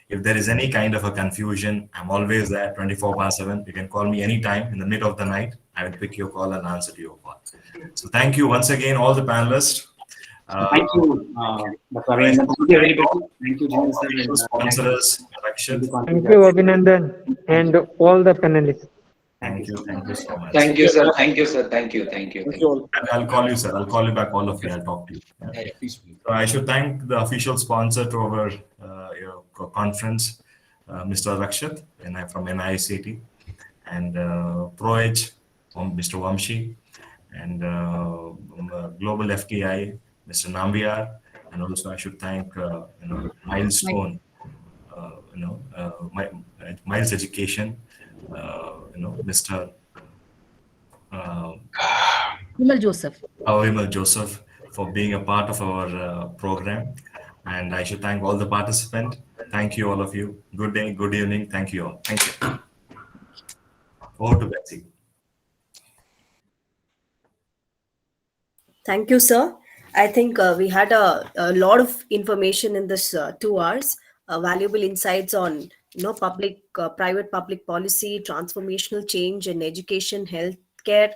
if there is any kind of a confusion, I'm always there 24/7. You can call me anytime in the middle of the night. I will pick your call and answer to your call. So thank you once again, all the panelists. Thank you, Dr. Abhinandan. Thank you, everybody. Thank you, Jindal sir. And, Sponsors, Rakshit. Thank you, Abhinandan, and all the panelists. Thank you so much. Thank you, sir. Thank you, sir. Thank you. Thank you all. I'll call you, sir. I'll call you back, all of you. I'll talk to you. Yeah, please, please. So I should thank the official sponsor to our conference, Mr. Rakshit, and I'm from NICT, and ProEdge, Mr. Vamshi, and Global FTI, Mr. Nambiar, and also I should thank Milestone, Miles Education, Mr. Vimal Joseph. Vimal Joseph for being a part of our program. And I should thank all the participants. Thank you, all of you. Good day, good evening. Thank you all. Thank you. Over to Betsy. Thank you, sir. I think we had a lot of information in this 2 hours, valuable insights on private public policy, transformational change in education, healthcare,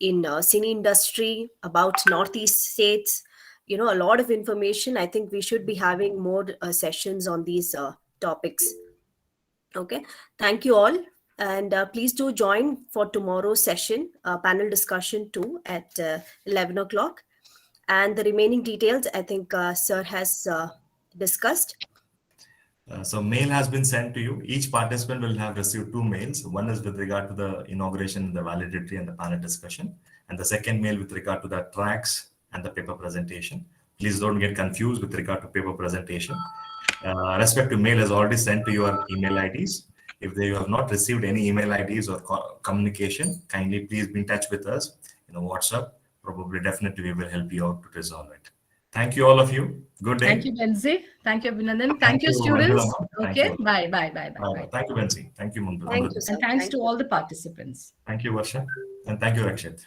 in cine industry, about Northeast states. A lot of information. I think we should be having more sessions on these topics. Okay, thank you all. And please do join for tomorrow's session, panel discussion 2 at 11 o'clock. And the remaining details, I think sir has discussed. So mail has been sent to you. Each participant will have received 2 mails. One is with regard to the inauguration, the valedictory, and the panel discussion. And the second mail with regard to the tracks and the paper presentation. Please don't get confused with regard to paper presentation. Respective mail is already sent to your email IDs. If you have not received any email IDs or communication, kindly please be in touch with us in WhatsApp. Probably, definitely, we will help you out to resolve it. Thank you, all of you. Good day. Thank you, Benzi. Thank you, Abhinandan. Thank you, students. Thank Okay, you. bye. Thank you, Benzi. Thank you, Mundu. Thank you, sir. And thanks to all the participants. Thank you, Varsha. And thank you, Rakshit.